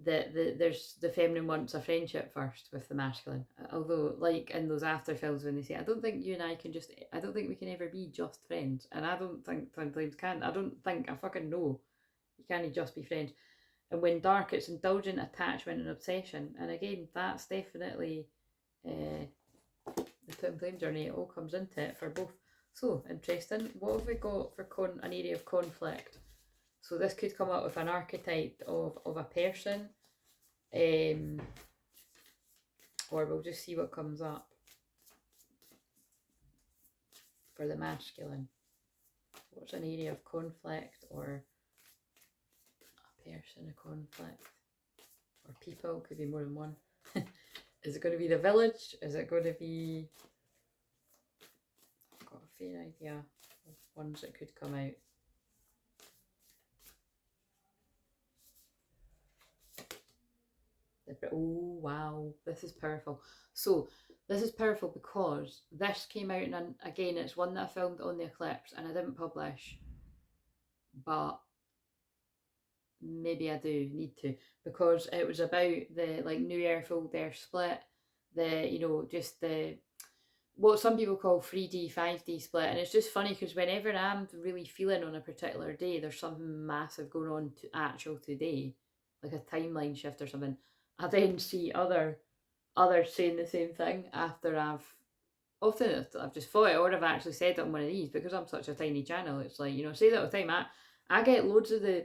there's the feminine wants a friendship first with the masculine. Although, like in those after films when they say, I don't think you and I can just, I don't think we can ever be just friends. And I don't think twin flames can. I fucking know you can't just be friends. And when dark, it's indulgent attachment and obsession. And again, that's definitely the twin flame journey. It all comes into it for both. So interesting. What have we got for an area of conflict? So this could come up with an archetype of a person, or we'll just see what comes up for the masculine. What's an area of conflict, or a person of conflict, or people? Could be more than one. Is it going to be the village? Is it going to be... I've got a fair idea of ones that could come out. Oh wow, this is powerful. So this is powerful because this came out, and again, it's one that I filmed on the eclipse and I didn't publish, but maybe I do need to, because it was about the like new earth old earth split, the, you know, just the what some people call 3D 5D split. And it's just funny because whenever I'm really feeling on a particular day there's something massive going on to actual today, like a timeline shift or something, I then see others saying the same thing after I've just thought it, or I've actually said it on one of these, because I'm such a tiny channel. It's like, you know, say that all the time. I get loads of the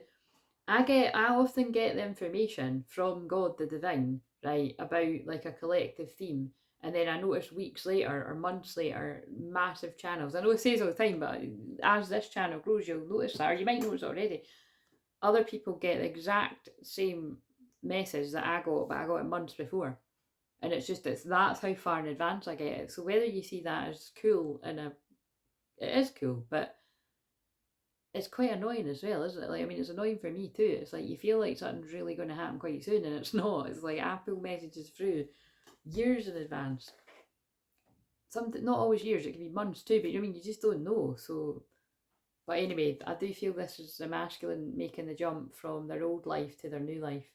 I often get the information from God, the divine, right, about like a collective theme. And then I notice weeks later or months later, massive channels. I know it says all the time, but as this channel grows, you'll notice that, or you might notice already. Other people get the exact same message that I got, but I got it months before. And it's just, that's how far in advance I get it. So whether you see that as cool it is cool, but it's quite annoying as well, isn't it? Like, I mean, it's annoying for me too. It's like you feel like something's really going to happen quite soon, and it's not. It's like I pull messages through years in advance. Something, not always years. It can be months too. But I mean, you just don't know. So, but anyway, I do feel this is the masculine making the jump from their old life to their new life.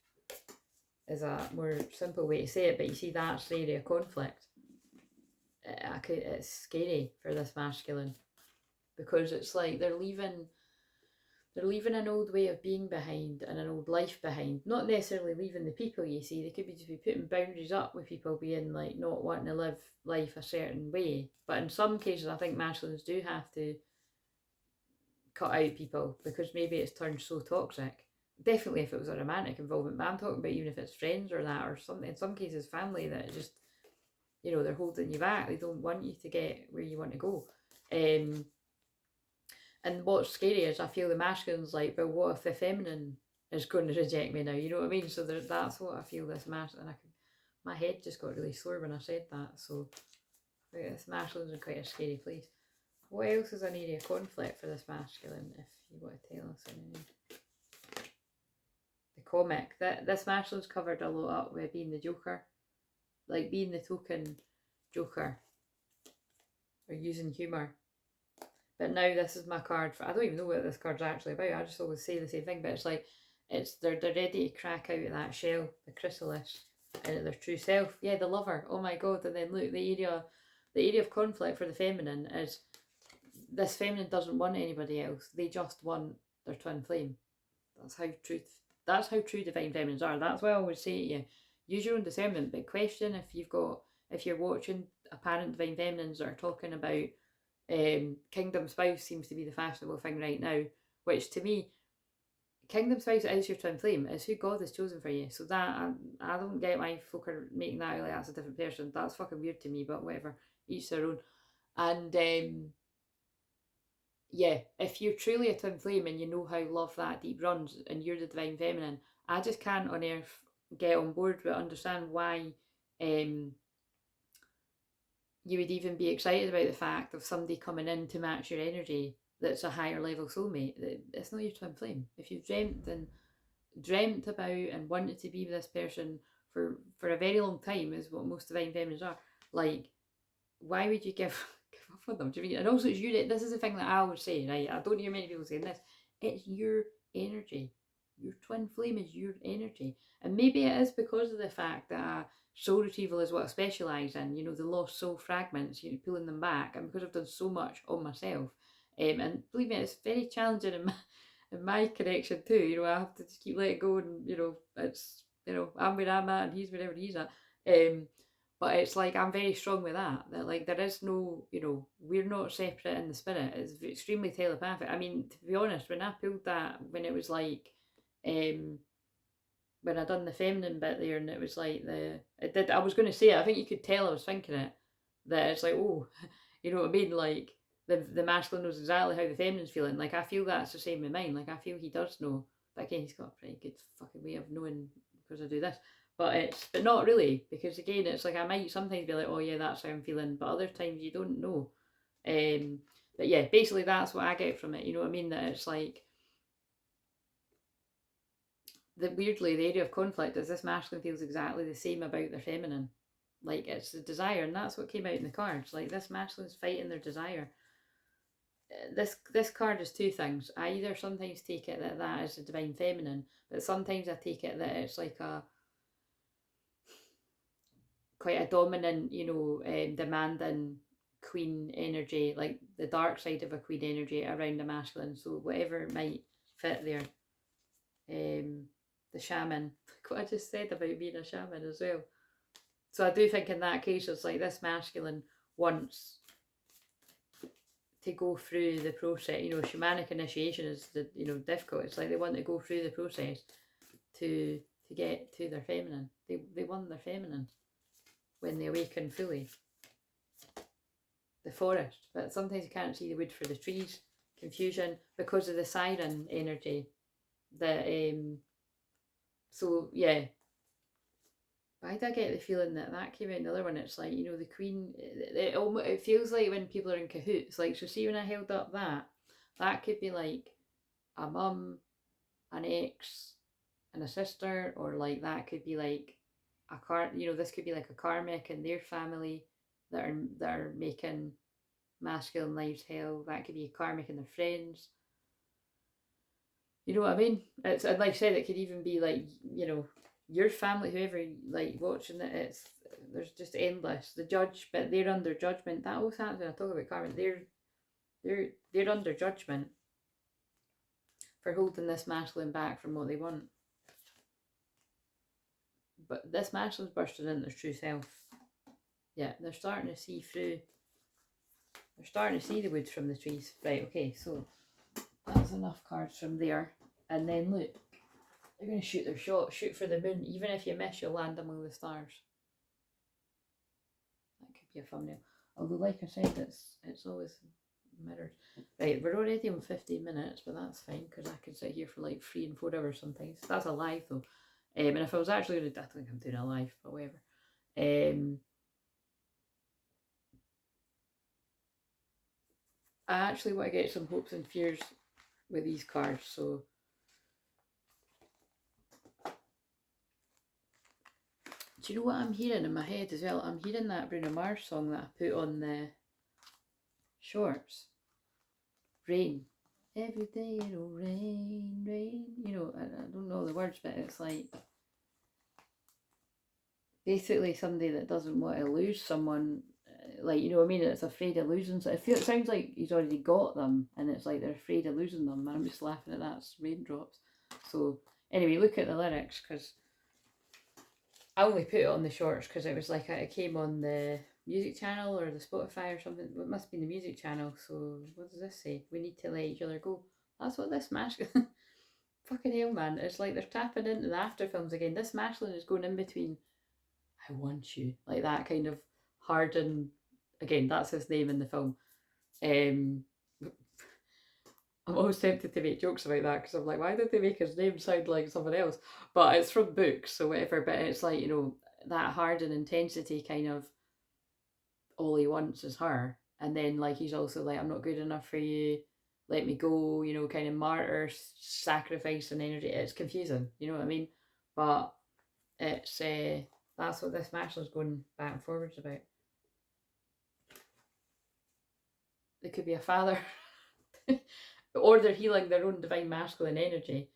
Is a more simple way to say it. But you see, that's the area of conflict. It's scary for this masculine because it's like they're leaving an old way of being behind and an old life behind. Not necessarily leaving the people, you see. They could be just be putting boundaries up with people being like not wanting to live life a certain way. But in some cases, I think masculines do have to cut out people because maybe it's turned so toxic. Definitely if it was a romantic involvement, but I'm talking about even if it's friends or that or something. In some cases, family that just, they're holding you back. They don't want you to get where you want to go. And what's scary is I feel the masculine's like, but what if the feminine is going to reject me now? You know what I mean? So that's what I feel this masculine. My head just got really sore when I said that. So this masculine's in quite a scary place. What else is an area of conflict for this masculine? If you want to tell us anything. The comic that this masculine's covered a lot up with being the Joker, like being the token Joker, or using humour. But now this is my card for, I don't even know what this card's actually about. I just always say the same thing, but it's like they're ready to crack out of that shell, the chrysalis, into their true self. Yeah, the lover. Oh my god! And then look, the area of conflict for the feminine is this feminine doesn't want anybody else. They just want their twin flame. That's how true divine feminines are. That's why I always say to you, use your own discernment, but question if you're watching apparent divine feminines that are talking about kingdom spouse seems to be the fashionable thing right now, which to me, kingdom spouse is your twin flame. It's who God has chosen for you. So that I don't get why folk are making that like that's a different person. That's fucking weird to me, but whatever, each their own. And yeah, if you're truly a twin flame and you know how love that deep runs and you're the divine feminine, I just can't on earth get on board with understand why you would even be excited about the fact of somebody coming in to match your energy that's a higher level soulmate. It's not your twin flame. If you've dreamt about and wanted to be with this person for a very long time, is what most divine feminines are, like, why would you give up on them? Do you mean? And also it's you, this is the thing that I always say, right? I don't hear many people saying this. It's your energy. Your twin flame is your energy. And maybe it is because of the fact that soul retrieval is what I specialise in, the lost soul fragments, pulling them back. And because I've done so much on myself, and believe me, it's very challenging in my connection too. I have to just keep letting go, and it's I'm where I'm at, and he's wherever he's at. But it's like I'm very strong with that like there is no, we're not separate in the spirit. It's extremely telepathic. I mean, to be honest, when I pulled that, when it was like when I done the feminine bit there, and it was like I was going to say it, I think you could tell I was thinking it, that it's like, oh, you know what I mean, like the masculine knows exactly how the feminine's feeling. Like I feel that's the same with mine. Like I feel he does know, but again, he's got a pretty good fucking way of knowing because I do this. But not really, because again, it's like I might sometimes be like, oh yeah, that's how I'm feeling, but other times you don't know. But yeah, basically that's what I get from it. You know what I mean? That it's like weirdly, the area of conflict is this masculine feels exactly the same about their feminine. Like it's the desire, and that's what came out in the cards. Like this masculine's fighting their desire. This card is two things. I either sometimes take it that is the divine feminine, but sometimes I take it that it's like quite a dominant, demanding queen energy, like the dark side of a queen energy around the masculine. So whatever might fit there. The shaman, like what I just said about being a shaman as well. So I do think in that case it's like this masculine wants to go through the process. You know, shamanic initiation is the, you know, difficult. It's like they want to go through the process to get to their feminine. They want their feminine when they awaken fully. The forest, but sometimes you can't see the wood for the trees. Confusion because of the siren energy. So yeah. Why did I get the feeling that came out in the other one? It's like, you know, the queen, it feels like when people are in cahoots. Like, so see when I held up that could be like a mum, an ex, and a sister, or like that could be like you know, this could be like a karmic in their family that are making masculine lives hell. That could be a karmic in their friends. You know what I mean? It's, and like I said, it could even be like, you know, your family, whoever like watching it, there's just endless. The judge, but they're under judgment. That always happens when I talk about karma. They're under judgment for holding this masculine back from what they want. But this masculine's bursting in their true self. Yeah, they're starting to see through. They're starting to see the wood from the trees. Right, okay, so that's enough cards from there. And then look, they're going to shoot their shot, shoot for the moon. Even if you miss, you'll land among the stars. That could be a thumbnail. Although, like I said, it's always mirrored. Right, we're already on 15 minutes, but that's fine because I could sit here for like 3 and 4 hours sometimes. That's a live though. And if I was actually going to, I think I'm doing a live, but whatever. I actually want to get some hopes and fears with these cards, so do you know what I'm hearing in my head as well? I'm hearing that Bruno Mars song that I put on the shorts. Rain. Every day it'll rain, rain. You know, I don't know the words, but it's like basically somebody that doesn't want to lose someone. Like, you know what I mean? It's afraid of losing. So it sounds like he's already got them, and it's like they're afraid of losing them. And I'm just laughing at that. It's raindrops. So anyway, look at the lyrics, because I only put it on the shorts because it was like it came on the music channel or the Spotify or something. It must be the music channel. So what does this say? We need to let each other go. That's what this masculine. Fucking hell, man! It's like they're tapping into the after films again. This masculine is going in between. I want you, like that kind of hardened. Again, that's his name in the film. I'm always tempted to make jokes about that because I'm like, why did they make his name sound like someone else? But it's from books, so whatever. But it's like, you know, that hardened intensity kind of, all he wants is her. And then like he's also like, I'm not good enough for you, let me go, you know, kind of martyr, sacrifice and energy. It's confusing, you know what I mean? But it's that's what this match is going back and forwards about. It could be a father, or they're healing their own divine masculine energy,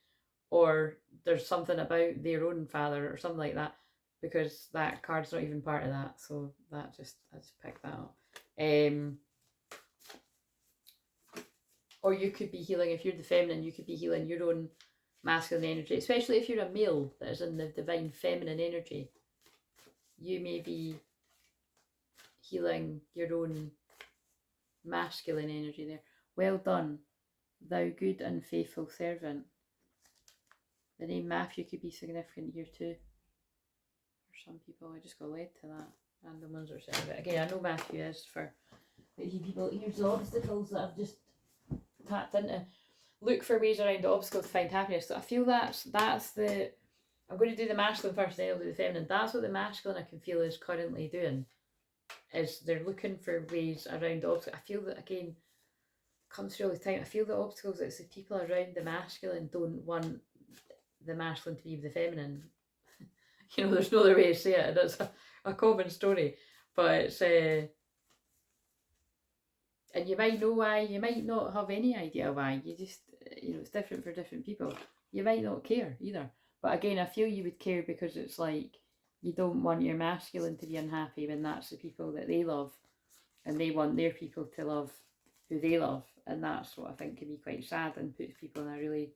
or there's something about their own father or something like that, because that card's not even part of that. So I just picked that up. Or you could be healing, if you're the feminine, you could be healing your own masculine energy, especially if you're a male that is in the divine feminine energy. You may be healing your own masculine energy there. Well done, thou good and faithful servant. The name Matthew could be significant here too. For some people, I just got led to that. Random ones are saying it. Again, I know Matthew is for many people. Here's the obstacles that I've just tapped into. Look for ways around the obstacle to find happiness. So I feel that's the. I'm going to do the masculine first, then I'll do the feminine. That's what the masculine I can feel is currently doing. Is they're looking for ways around the obstacle. I feel that again comes through all the time. I feel the obstacles, it's the people around the masculine don't want the masculine to be the feminine. You know, there's no other way to say it. It's a common story, but it's and you might know why, you might not have any idea why. You just, you know, it's different for different people. You might not care either. But again, I feel you would care because it's like you don't want your masculine to be unhappy when that's the people that they love, and they want their people to love who they love, and that's what I think can be quite sad and puts people in a really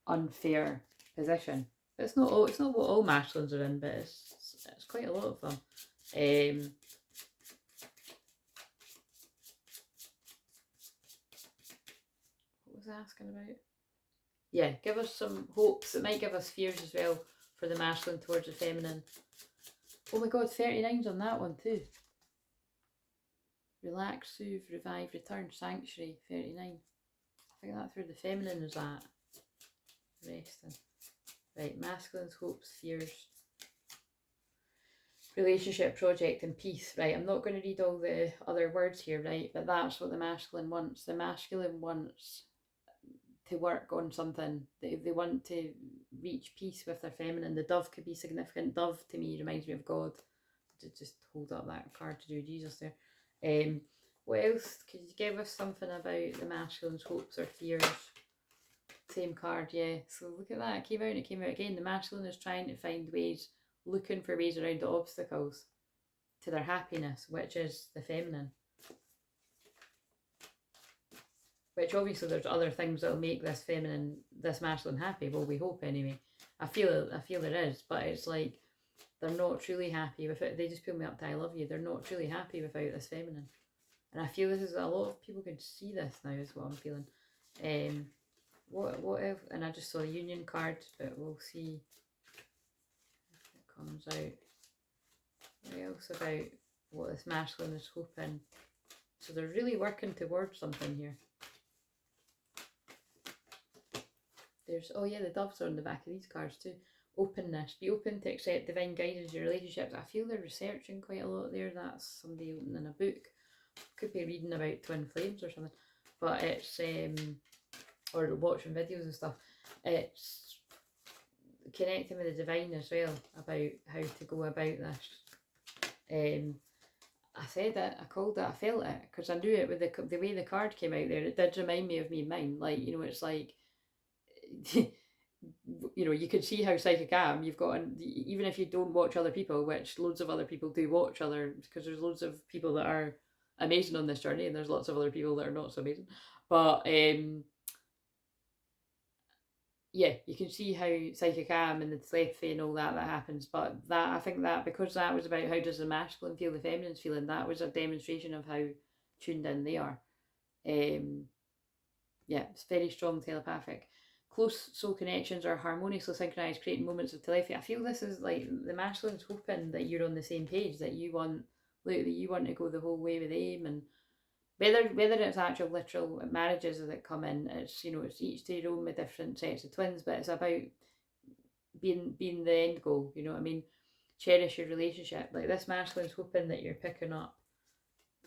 unfair position. But it's not what all masculines are in, but it's quite a lot of them. was I asking about? Yeah, give us some hopes. It might give us fears as well for the masculine towards the feminine. Oh my god, 39's on that one too. Relax, soothe, revive, return, sanctuary, 39. I think that's where the feminine is at. Resting. Right, masculine's hopes, fears. Relationship, project and peace. Right, I'm not going to read all the other words here, right, but that's what the masculine wants. The masculine wants to work on something. They want to reach peace with their feminine. The dove could be significant. Dove to me reminds me of God. Just hold up that card to do Jesus there. What else? Could you give us something about the masculine's hopes or fears? Same card, yeah. So look at that. It came out and it came out again. The masculine is trying to find ways, looking for ways around the obstacles to their happiness, which is the feminine. Which obviously there's other things that'll make this feminine, this masculine happy. Well, we hope anyway. I feel there is, but it's like they're not truly happy with it. They just pull me up to I love you. They're not truly happy without this feminine. And I feel this is, a lot of people can see this now is what I'm feeling. What else? And I just saw a union card, but we'll see if it comes out. What else about what this masculine is hoping? So they're really working towards something here. There's, oh yeah, the doves are on the back of these cards too. Openness. Be open to accept divine guidance in your relationships. I feel they're researching quite a lot there. That's somebody opening a book. Could be reading about twin flames or something. But it's, or watching videos and stuff. It's connecting with the divine as well about how to go about this. I said it, I called it, I felt it, because I knew it with the way the card came out there. It did remind me of me and mine. Like, you know, it's like, you know, you can see how psychic I am. You've got, even if you don't watch other people, which loads of other people do watch other, because there's loads of people that are amazing on this journey, and there's lots of other people that are not so amazing. But yeah, you can see how psychic I am and the telepathy and all that happens. But that, I think that because that was about how does the masculine feel, the feminine's feeling, that was a demonstration of how tuned in they are. Yeah, it's very strong telepathic. Close soul connections are harmoniously synchronized, creating moments of telepathy. I feel this is like the masculine's hoping that you're on the same page, that you want, like, that you want to go the whole way with aim, and whether it's actual literal marriages that come in, it's, you know, it's each to your own with different sets of twins, but it's about being the end goal, you know what I mean? Cherish your relationship. Like, this masculine's hoping that you're picking up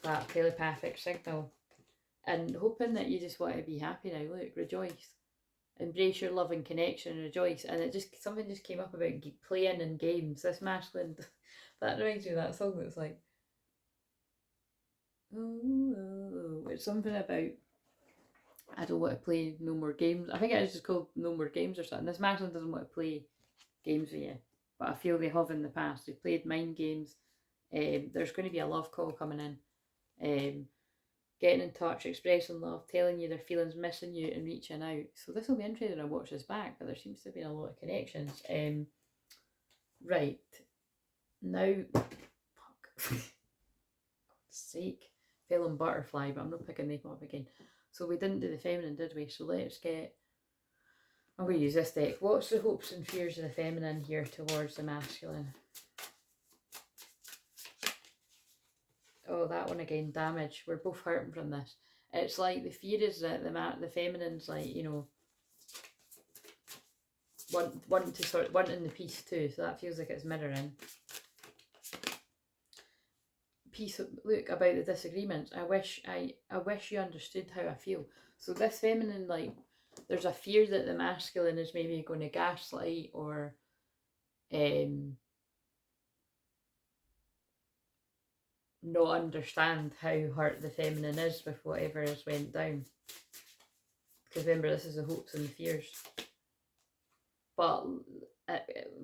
that telepathic signal and hoping that you just want to be happy now. Look, rejoice. Embrace your love and connection and rejoice. And it just, something just came up about playing in games. This masculine, that reminds me of that song that's like, oh, it's something about, I don't want to play no more games. I think it is just called No More Games or something. This masculine doesn't want to play games with you, but I feel they have in the past. They've played mind games. There's going to be a love call coming in. Getting in touch, expressing love, telling you their feelings, missing you and reaching out. So this will be interesting to watch this back, but there seems to have been a lot of connections. Right. Now, fuck. God's sake. Fell on butterfly, but I'm not picking them up again. So we didn't do the feminine, did we? So let's get, I'm going to use this deck. What's the hopes and fears of the feminine here towards the masculine? Oh, that one again, damage. We're both hurting from this. It's like the fear is that the feminine's like, you know, wanting the peace too. So that feels like it's mirroring. Peace. Look, about the disagreements. I wish you understood how I feel. So this feminine, like, there's a fear that the masculine is maybe going to gaslight or not understand how hurt the feminine is with whatever has went down. Because remember, this is the hopes and the fears. But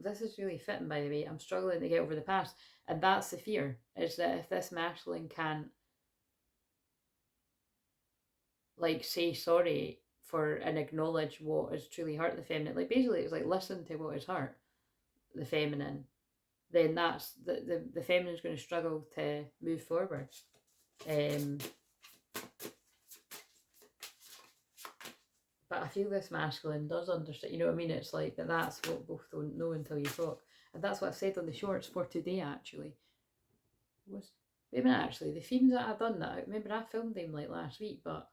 this is really fitting, by the way. I'm struggling to get over the past. And that's the fear, is that if this masculine can't, like, say sorry for and acknowledge what has truly hurt the feminine, like, basically it's like listen to what has hurt the feminine, then that's the feminine's going to struggle to move forward. But I feel this masculine does understand, you know what I mean? It's like that's what both don't know until you talk. And that's what I said on the shorts for today, actually. Was wait a minute, actually, the themes that I've done that, I remember I filmed them like last week, but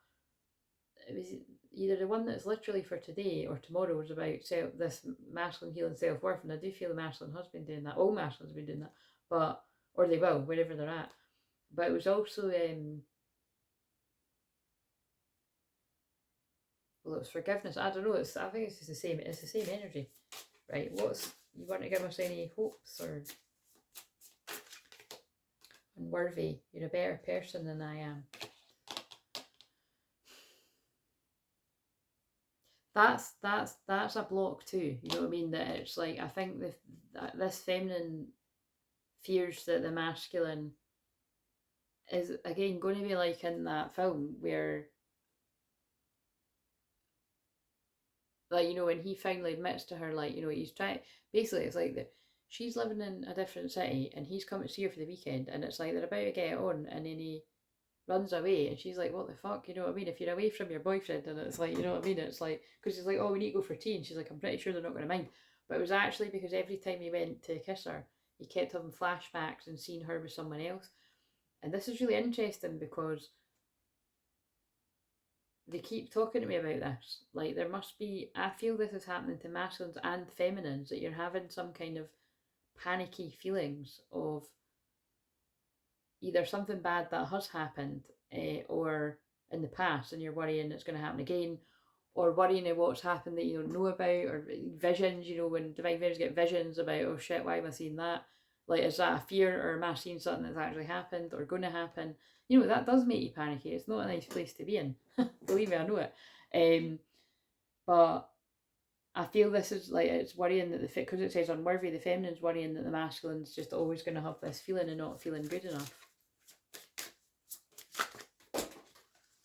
it was either the one that's literally for today or tomorrow was about this masculine healing self-worth, and I do feel the masculine has been doing that. All masculines have been doing that, but or they will, wherever they're at. But it was also well, it was forgiveness. I don't know. I think it's just the same. It's the same energy, right? You want to give us any hopes or unworthy? You're a better person than I am. That's a block too. You know what I mean? That it's like I think this feminine fears that the masculine is again going to be like in that film where, like, you know, when he finally admits to her, like, you know, he's trying, basically it's like that she's living in a different city and he's come to see her for the weekend, and it's like they're about to get on, and then he runs away and she's like, what the fuck, you know what I mean? If you're away from your boyfriend, and it's like, you know what I mean? It's like, because he's like, oh, we need to go for tea, and she's like, I'm pretty sure they're not going to mind. But it was actually because every time he went to kiss her, he kept having flashbacks and seeing her with someone else. And this is really interesting because they keep talking to me about this. Like, there must be, I feel this is happening to masculines and feminines, that you're having some kind of panicky feelings of either something bad that has happened or in the past, and you're worrying it's going to happen again, or worrying at what's happened that you don't know about, or visions, you know, when divine fairies get visions about, oh shit, why am I seeing that? Like, is that a fear, or am I seeing something that's actually happened or going to happen? You know, that does make you panicky. It's not a nice place to be in. Believe me, I know it. But I feel this is like, it's worrying that because it says unworthy, the feminine's worrying that the masculine's just always going to have this feeling of not feeling good enough.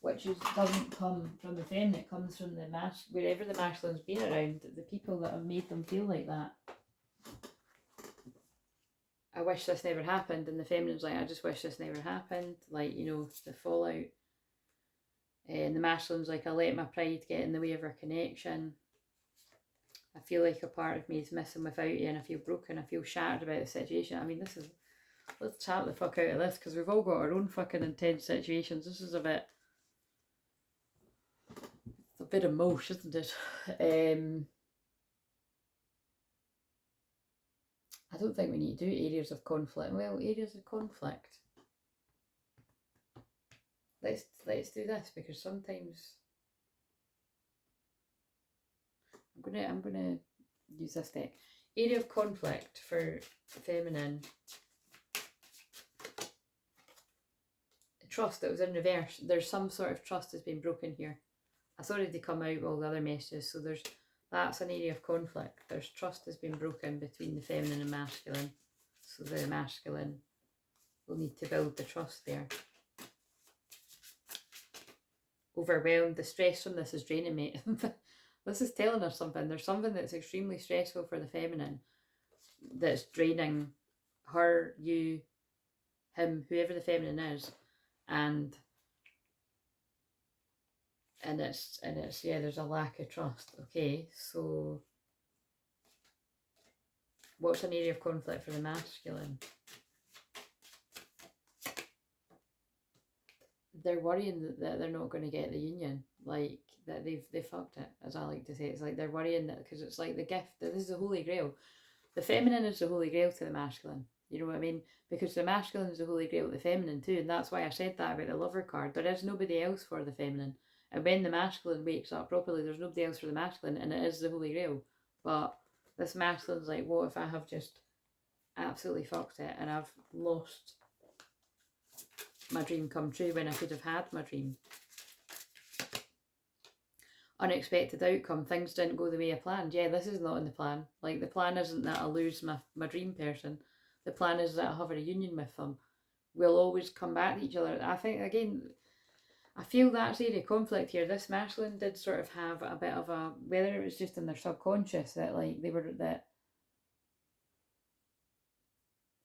Which doesn't come from the feminine, it comes from the wherever the masculine's been around, the people that have made them feel like that. I wish this never happened, and the feminine's like, I just wish this never happened, like, you know, the fallout. And the masculine's like, I let my pride get in the way of our connection. I feel like a part of me is missing without you, and I feel broken, I feel shattered about the situation. I mean, let's chat the fuck out of this, because we've all got our own fucking intense situations. This is a bit of mosh, isn't it? I don't think we need to do areas of conflict. Well, areas of conflict. Let's do this, because sometimes I'm gonna use this deck. Area of conflict for feminine. Trust that was in reverse. There's some sort of trust has been broken here. It's already come out with all the other messages, so that's an area of conflict. There's trust has been broken between the feminine and masculine, so the masculine will need to build the trust there. Overwhelmed, the stress from this is draining me. This is telling us something. There's something that's extremely stressful for the feminine that's draining her, you, him, whoever the feminine is, and it's yeah, there's a lack of trust. Okay, so what's an area of conflict for the masculine? They're worrying that they're not going to get the union, like that they fucked it, as I like to say. It's like they're worrying that, because it's like the gift, that this is the holy grail. The feminine is the holy grail to the masculine. You know what I mean? Because the masculine is the holy grail to the feminine too, and that's why I said that about the lover card. There is nobody else for the feminine. And when the masculine wakes up properly, there's nobody else for the masculine, and it is the holy grail. But this masculine's like, what if I have just absolutely fucked it, and I've lost my dream come true when I could have had my dream? Unexpected outcome, things didn't go the way I planned. Yeah, this is not in the plan. Like, the plan isn't that I lose my dream person. The plan is that I have a reunion with them. We'll always come back to each other. I think, again, I feel that's area of conflict here. This masculine did sort of have a bit of a, whether it was just in their subconscious, that like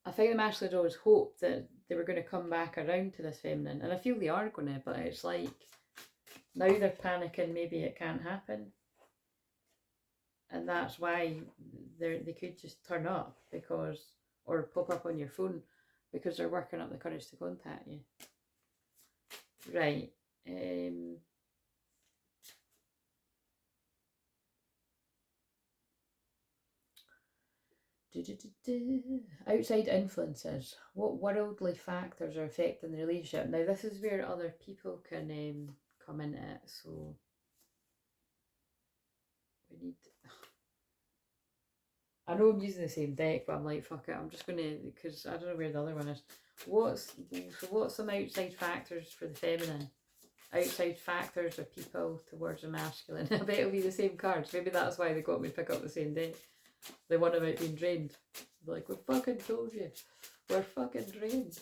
I think the masculine always hoped that they were going to come back around to this feminine, and I feel they are going to, but it's like Now they're panicking, maybe it can't happen. And that's why they could just turn up because, or pop up on your phone because they're working up the courage to contact you. Right. Outside influences. What worldly factors are affecting the relationship? Now, this is where other people can come into it. So we need. I know I'm using the same deck, but I'm like, fuck it. I'm just gonna, because I don't know where the other one is. What's some outside factors for the feminine? Outside factors of people towards the masculine. I bet it'll be the same cards. Maybe that's why they got me to pick up the same deck. The one about being drained. Like, we fucking told you. We're fucking drained.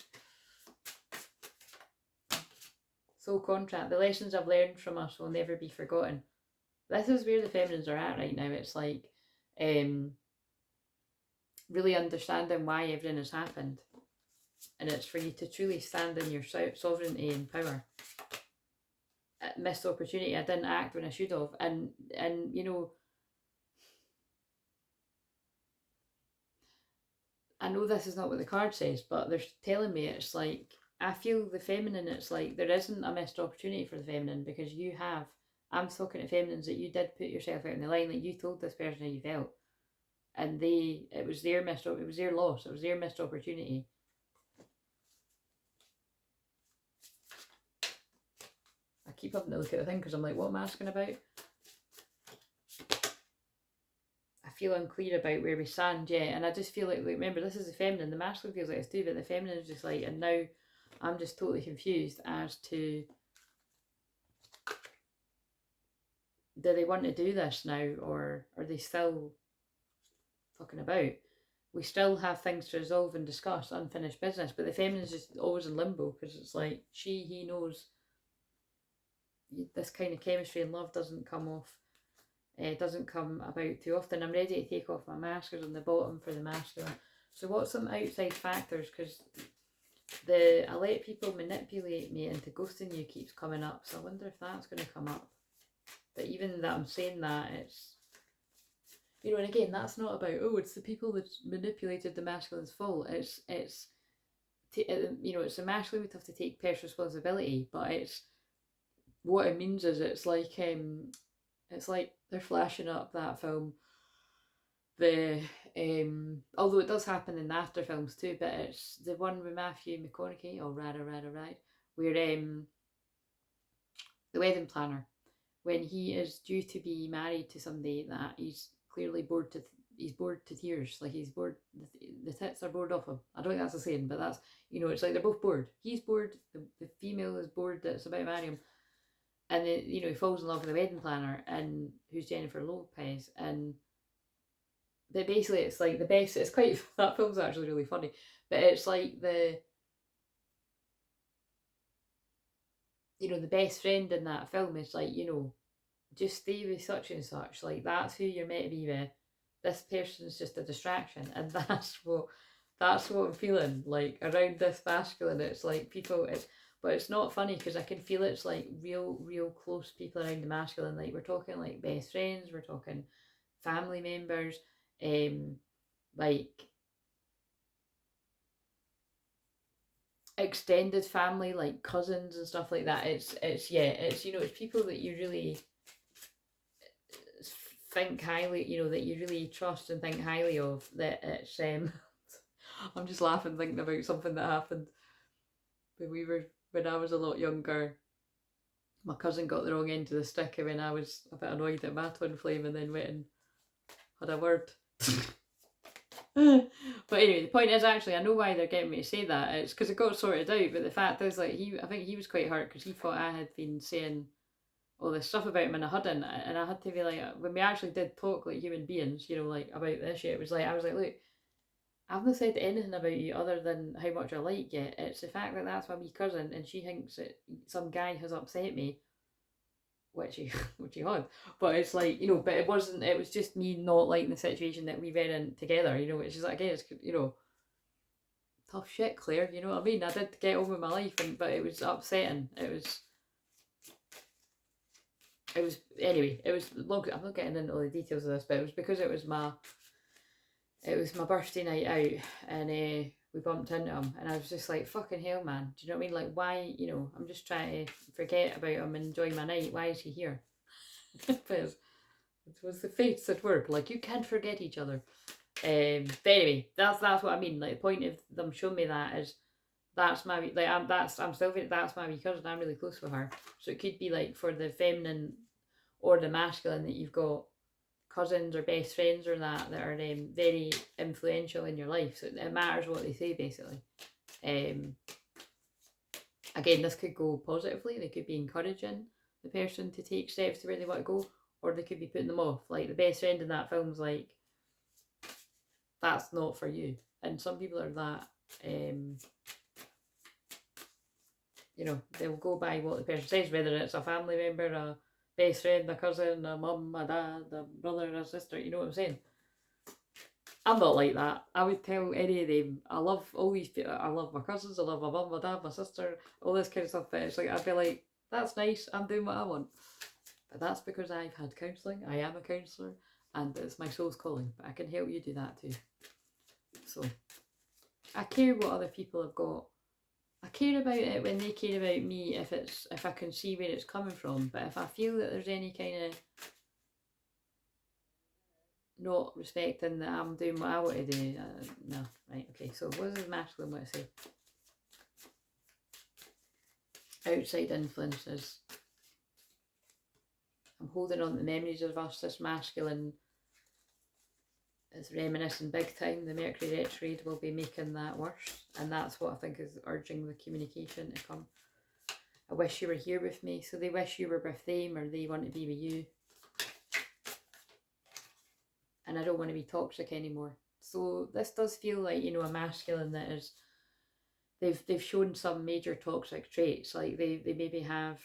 Soul contract. The lessons I've learned from us will never be forgotten. This is where the feminines are at right now. It's like really understanding why everything has happened. And it's for you to truly stand in your sovereignty and power. Missed opportunity. I didn't act when I should have. And you know, I know this is not what the card says, but they're telling me it's like, I feel the feminine, it's like there isn't a missed opportunity for the feminine because you have, I'm talking to feminines that you did put yourself out in the line, that you told this person how you felt. And it was their loss, it was their missed opportunity. I keep having to look at the thing because I'm like, what am I asking about? I feel unclear about where we stand, yeah, and I just feel like remember, this is the feminine, the masculine feels like it's too, but the feminine is just like, and now I'm just totally confused as to, do they want to do this now, or are they still fucking about? We still have things to resolve and discuss, unfinished business, but the feminine is just always in limbo because it's like he knows this kind of chemistry and love doesn't come off. It doesn't come about too often. I'm ready to take off my maskers on the bottom for the masculine. So what's some outside factors? Because I let people manipulate me into ghosting you keeps coming up. So I wonder if that's going to come up. But even that I'm saying that, it's, you know, and again, that's not about, oh, it's the people that manipulated the masculine's fault. It's you know, it's the masculine would have to take personal responsibility, but it's, what it means is it's like they're flashing up that film. The although it does happen in the after films too, but it's the one with Matthew McConaughey, or rather, where the wedding planner, when he is due to be married to somebody that he's clearly bored to tears, like he's bored, the tits are bored off him. I don't think that's the saying, but that's, you know, it's like they're both bored. He's bored, the female is bored that's about to marry him. And then, you know, he falls in love with the wedding planner, and who's Jennifer Lopez, and but basically it's like the best, it's quite, that film's actually really funny, but it's like the best friend in that film is like, you know, just stay with such and such, like that's who you're meant to be with, this person's just a distraction. And that's what I'm feeling like around this masculine. It's like people, but it's not funny because I can feel it's like real close people around the masculine. Like we're talking like best friends, we're talking family members, like extended family, like cousins and stuff like that. It's you know, it's people that you really think highly, you know, that you really trust and think highly of. That it's I'm just laughing thinking about something that happened when I was a lot younger. My cousin got the wrong end of the stick when I was a bit annoyed at my twin flame, and then went and had a word. But anyway, the point is, actually, I know why they're getting me to say that. It's because it got sorted out. But the fact is, like, I think he was quite hurt because he thought I had been saying all this stuff about him, and I hadn't. And I had to be like, when we actually did talk like human beings, you know, like about this shit, it was like, I was like, look, I've not said anything about you other than how much I like you. It's the fact that that's my wee cousin, and she thinks that some guy has upset me, which he had. But it's like, you know, but it wasn't. It was just me not liking the situation that we were in together. You know, which is like, again, it's, you know, tough shit, Claire. You know what I mean? I did get on with my life, but it was upsetting. It was. it was, anyway, it was, look, I'm not getting into all the details of this, but it was because it was my birthday night out, and we bumped into him, and I was just like, fucking hell, man, do you know what I mean? Like, why, you know, I'm just trying to forget about him and enjoy my night. Why is he here? Because it was the fates at work. Like, you can't forget each other. But anyway, that's what I mean. Like, the point of them showing me that is, that's my, like, I'm still, that's my wee cousin. I'm really close with her, so it could be like for the feminine or the masculine that you've got cousins or best friends or that are very influential in your life. So it matters what they say, basically. Again, this could go positively. They could be encouraging the person to take steps to where they want to go, or they could be putting them off. Like the best friend in that film's like, that's not for you. And some people are that, you know, they'll go by what the person says, whether it's a family member, a best friend, a cousin, a mum, a dad, a brother, a sister, you know what I'm saying? I'm not like that. I would tell any of them, I love all these people, I love my cousins, I love my mum, my dad, my sister, all this kind of stuff, but it's like, I'd be like, that's nice, I'm doing what I want. But that's because I've had counselling, I am a counsellor, and it's my soul's calling, but I can help you do that too. So, I care what other people have got. I care about it when they care about me, if I can see where it's coming from. But if I feel that there's any kind of not respecting that I'm doing what I want to do, no. Right, okay, so what does masculine want to say? Outside influences. I'm holding on to the memories of us. This masculine is reminiscing big time. The Mercury retrograde will be making that worse, and that's what I think is urging the communication to come. I wish you were here with me, so they wish you were with them, or they want to be with you. And I don't want to be toxic anymore. So this does feel like, you know, a masculine that is, they've shown some major toxic traits. Like they maybe have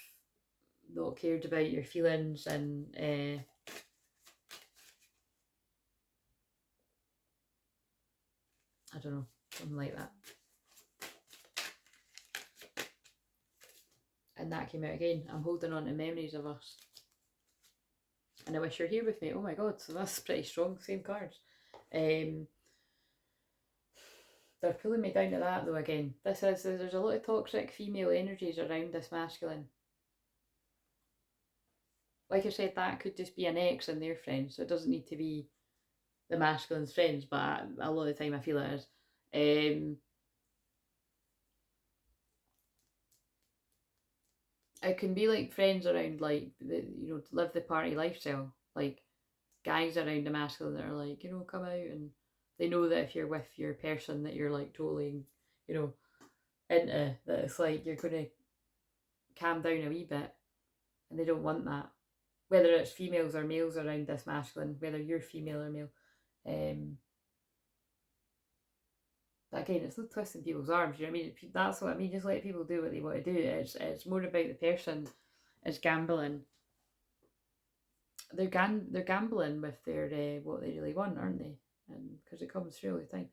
not cared about your feelings, and I don't know, something like that. And that came out again. I'm holding on to memories of us. And I wish you're here with me. Oh my god, so that's pretty strong. Same cards. They're pulling me down to that though again. There's a lot of toxic female energies around this masculine. Like I said, that could just be an ex and their friends. So it doesn't need to be the masculine's friends, but a lot of the time I feel it is. It can be like friends around, like, you know, to live the party lifestyle. Like guys around the masculine that are like, you know, come out, and they know that if you're with your person that you're like totally, you know, into, that it's like you're going to calm down a wee bit, and they don't want that. Whether it's females or males around this masculine, whether you're female or male. But again, it's not twisting people's arms, you know what I mean? That's what I mean, just let people do what they want to do. It's more about the person is gambling. They're gambling with their what they really want, aren't they? And because it comes through all the time.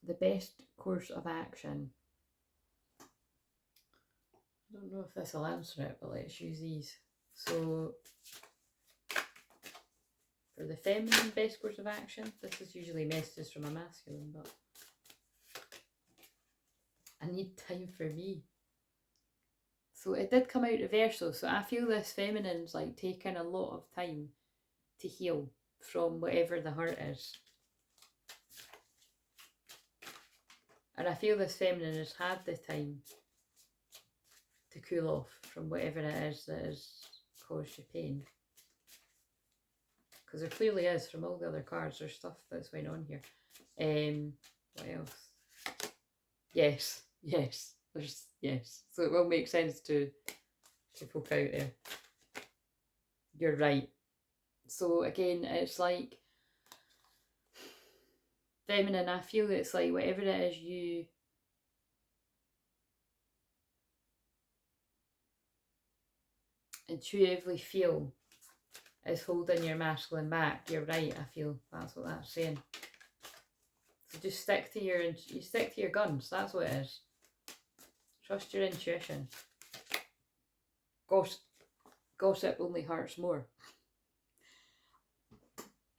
The best course of action. I don't know if this will answer it, but let's use these. So for the feminine best course of action, this is usually messages from a masculine, but I need time for me. So it did come out reversal. So I feel this feminine's like taking a lot of time to heal from whatever the hurt is. And I feel this feminine has had the time to cool off from whatever it is that has caused you pain. Because there clearly is, from all the other cards, there's stuff that's went on here. What else? Yes. There's, yes. So it will make sense to poke out there. You're right. So again, it's like feminine, I feel it's like whatever it is you intuitively feel is holding your masculine back. You're right, I feel that's what that's saying. So just stick to your guns. That's what it is. Trust your intuition. Gossip only hurts more.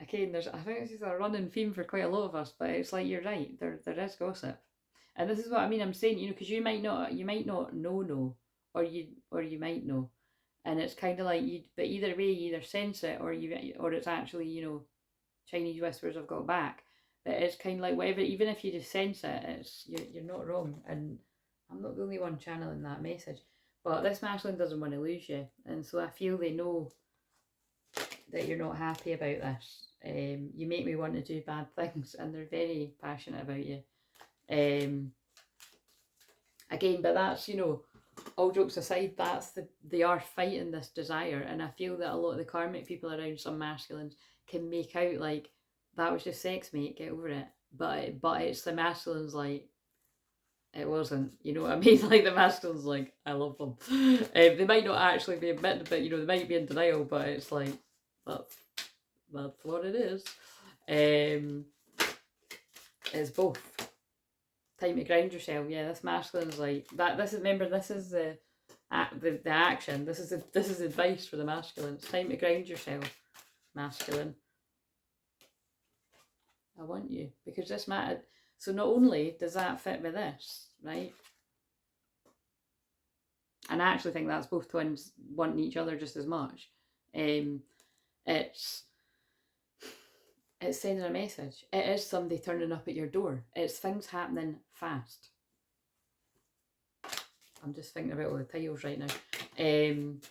Again, I think this is a running theme for quite a lot of us, but it's like, you're right, there is gossip. And this is what I mean, I'm saying, because you might not know, or you might know. And it's kind of like, but either way, you either sense it, or it's actually, Chinese whispers have got back. But it's kind of like, whatever, even if you just sense it, you're not wrong. And I'm not the only one channeling that message. But this masculine doesn't want to lose you. And so I feel they know that you're not happy about this. You make me want to do bad things, and they're very passionate about you. Again, but that's, all jokes aside, they are fighting this desire. And I feel that a lot of the karmic people around some masculines can make out like, that was just sex, mate, get over it. But it's the masculines like, it wasn't, you know what I mean? Like, the masculine's like, I love them. They might not actually be admitting, but they might be in denial, but it's like, that's what it is. It's both. Time to ground yourself. Yeah, this masculine's like that. This is the action. This is advice for the masculine. It's time to ground yourself, masculine. I want you, because this matter. So not only does that fit with this, right? And I actually think that's both twins wanting each other just as much. It's sending a message. It is somebody turning up at your door. It's things happening fast. I'm just thinking about all the titles right now. And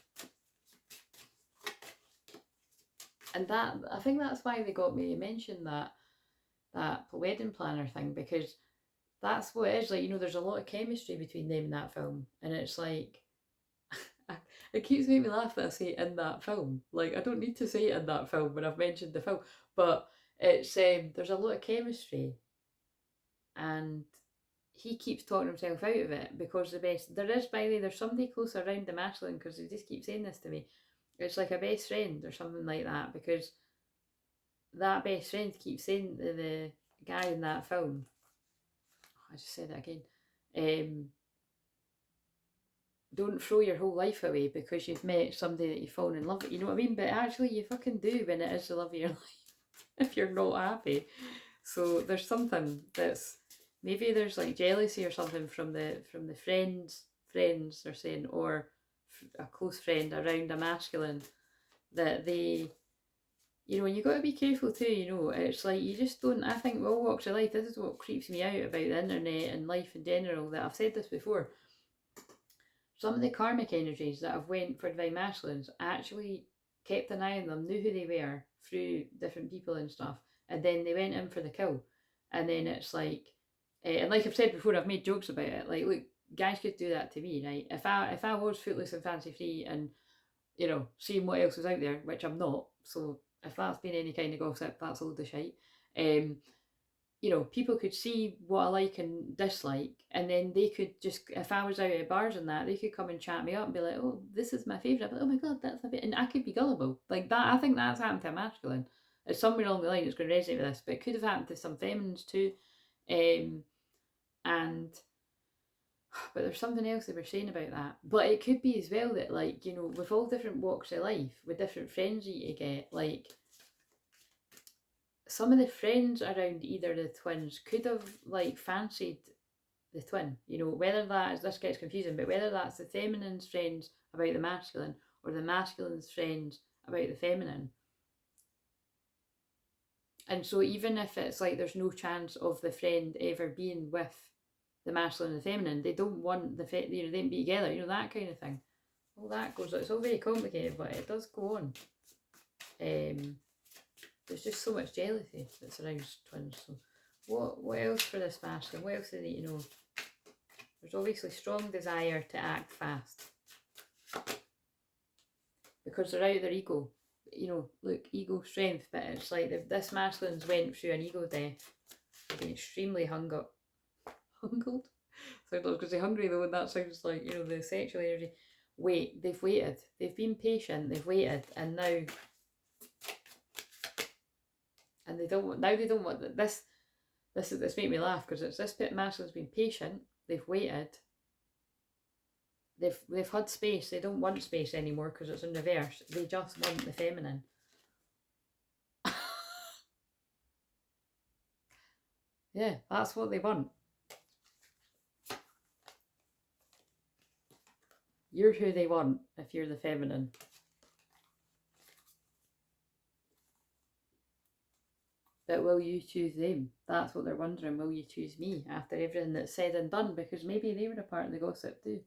that, I think that's why they got me to mention that wedding planner thing, because that's what it is. Like, there's a lot of chemistry between them in that film. And it's like, it keeps making me laugh that I say in that film. Like, I don't need to say it in that film when I've mentioned the film. But it's there's a lot of chemistry. And he keeps talking himself out of it, because there's somebody close around the masculine, because he just keeps saying this to me. It's like a best friend or something like that, because that best friend keeps saying to the guy in that film, I just said it again, don't throw your whole life away because you've met somebody that you've fallen in love with, you know what I mean? But actually you fucking do, when it is the love of your life, if you're not happy. So there's something that's, maybe there's like jealousy or something from the friends they're saying, or a close friend around a masculine, that they, and you got to be careful too, it's like, you just don't, I think all walks of life, this is what creeps me out about the internet and life in general, that I've said this before, some of the karmic energies that have went for divine masculines actually kept an eye on them, knew who they were through different people and stuff, and then they went in for the kill. And then it's like, and like I've said before, I've made jokes about it, like, look, guys could do that to me, right? If I was footloose and fancy free and, seeing what else was out there, which I'm not, so if that's been any kind of gossip, that's all the shite. People could see what I like and dislike, and then they could just, if I was out at bars and that, they could come and chat me up and be like, oh, this is my favourite. I'm like, oh my god, that's a bit, and I could be gullible. Like that, I think that's happened to a masculine. It's somewhere along the line it's going to resonate with this, but it could have happened to some feminines too. But there's something else they were saying about that. But it could be as well that, like, with all different walks of life, with different friends you get, like, some of the friends around either of the twins could have, like, fancied the twin, whether that is, this gets confusing, but whether that's the feminine's friends about the masculine, or the masculine's friends about the feminine. And so even if it's like there's no chance of the friend ever being with the masculine and the feminine, they don't want them to be together, that kind of thing. All that goes on. It's all very complicated, but it does go on. There's just so much jealousy that surrounds twins. So what else for this masculine? What else do they need to know? There's obviously strong desire to act fast, because they're out of their ego. Look, ego strength, but it's like this masculine's went through an ego death. They've been extremely hungled. So I was going to say hungry though, and that sounds like, the sexual energy. They've waited. They've been patient. They've waited, and now, they don't want this. This made me laugh, because it's this bit masculine's been patient. They've waited, They've had space. They don't want space anymore because it's in reverse. They just want the feminine. Yeah, that's what they want. You're who they want if you're the feminine. But will you choose them? That's what they're wondering. Will you choose me after everything that's said and done? Because maybe they were a part of the gossip too.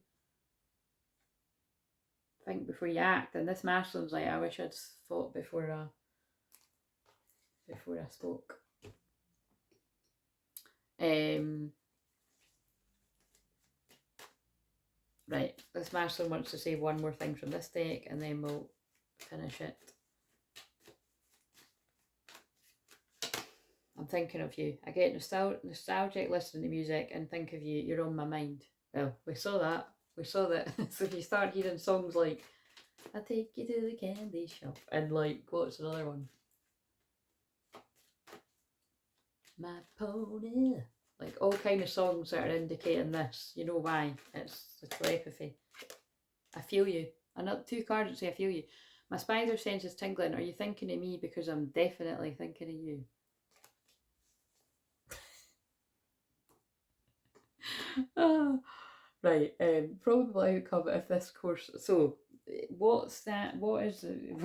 Think before you act. And this masculine's like, I wish I'd thought before I spoke. Right, this masculine wants to say one more thing from this deck and then we'll finish it. I'm thinking of you. I get nostalgic listening to music and think of you. You're on my mind. Well, we saw that. So if you start hearing songs like I take you to the candy shop and like, what's another one? My pony. Like all kind of songs that are indicating this. You know why. It's the telepathy. I feel you. Another 2 cards that say I feel you. My spider sense is tingling. Are you thinking of me? Because I'm definitely thinking of you. Right, probable outcome if this course. So, what's that? What is it?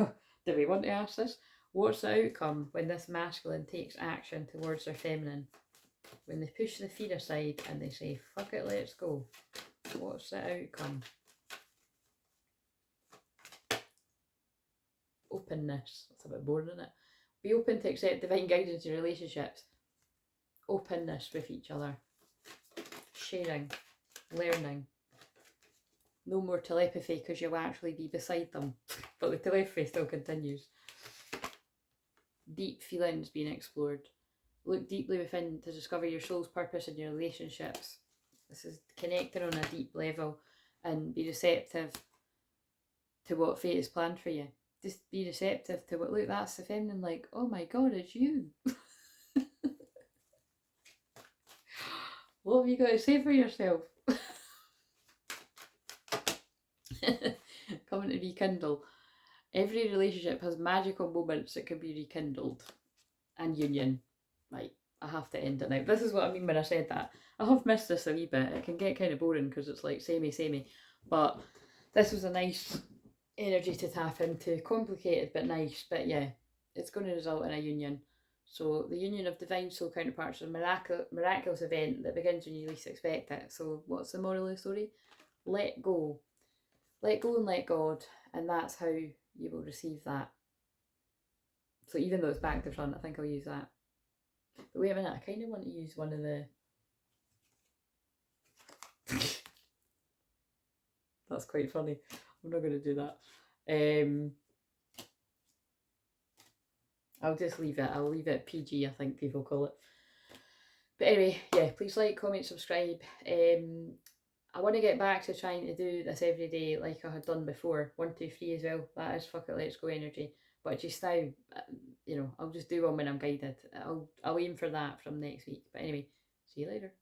Do we want to ask this? What's the outcome when this masculine takes action towards their feminine? When they push the fear aside and they say, fuck it, let's go. What's the outcome? Openness. That's a bit boring, isn't it? Be open to accept divine guidance in relationships. Openness with each other. Sharing. Learning. No more telepathy because you'll actually be beside them. But the telepathy still continues. Deep feelings being explored. Look deeply within to discover your soul's purpose in your relationships. This is connecting on a deep level and be receptive to what fate has planned for you. Just be receptive to what, look, that's the feminine, like, oh my god, it's you. What have you got to say for yourself? Coming to rekindle. Every relationship has magical moments that can be rekindled. And union. Right, I have to end it now. This is what I mean when I said that. I have missed this a wee bit. It can get kind of boring because it's like samey. But this was a nice energy to tap into. Complicated but nice. But yeah, it's going to result in a union. So the union of divine soul counterparts is a miraculous event that begins when you least expect it. So what's the moral of the story? Let go. Let go and let God. And that's how you will receive that. So even though it's back to front, I think I'll use that. But wait a minute, I kind of want to use one of the... That's quite funny. I'm not going to do that. I'll just leave it. I'll leave it PG, I think people call it. But anyway, yeah, please like, comment, subscribe. I want to get back to trying to do this every day like I had done before. 1, 2, 3 as well. That is fuck it, let's go energy. But just now, you know, I'll just do one when I'm guided. I'll aim for that from next week. But anyway, see you later.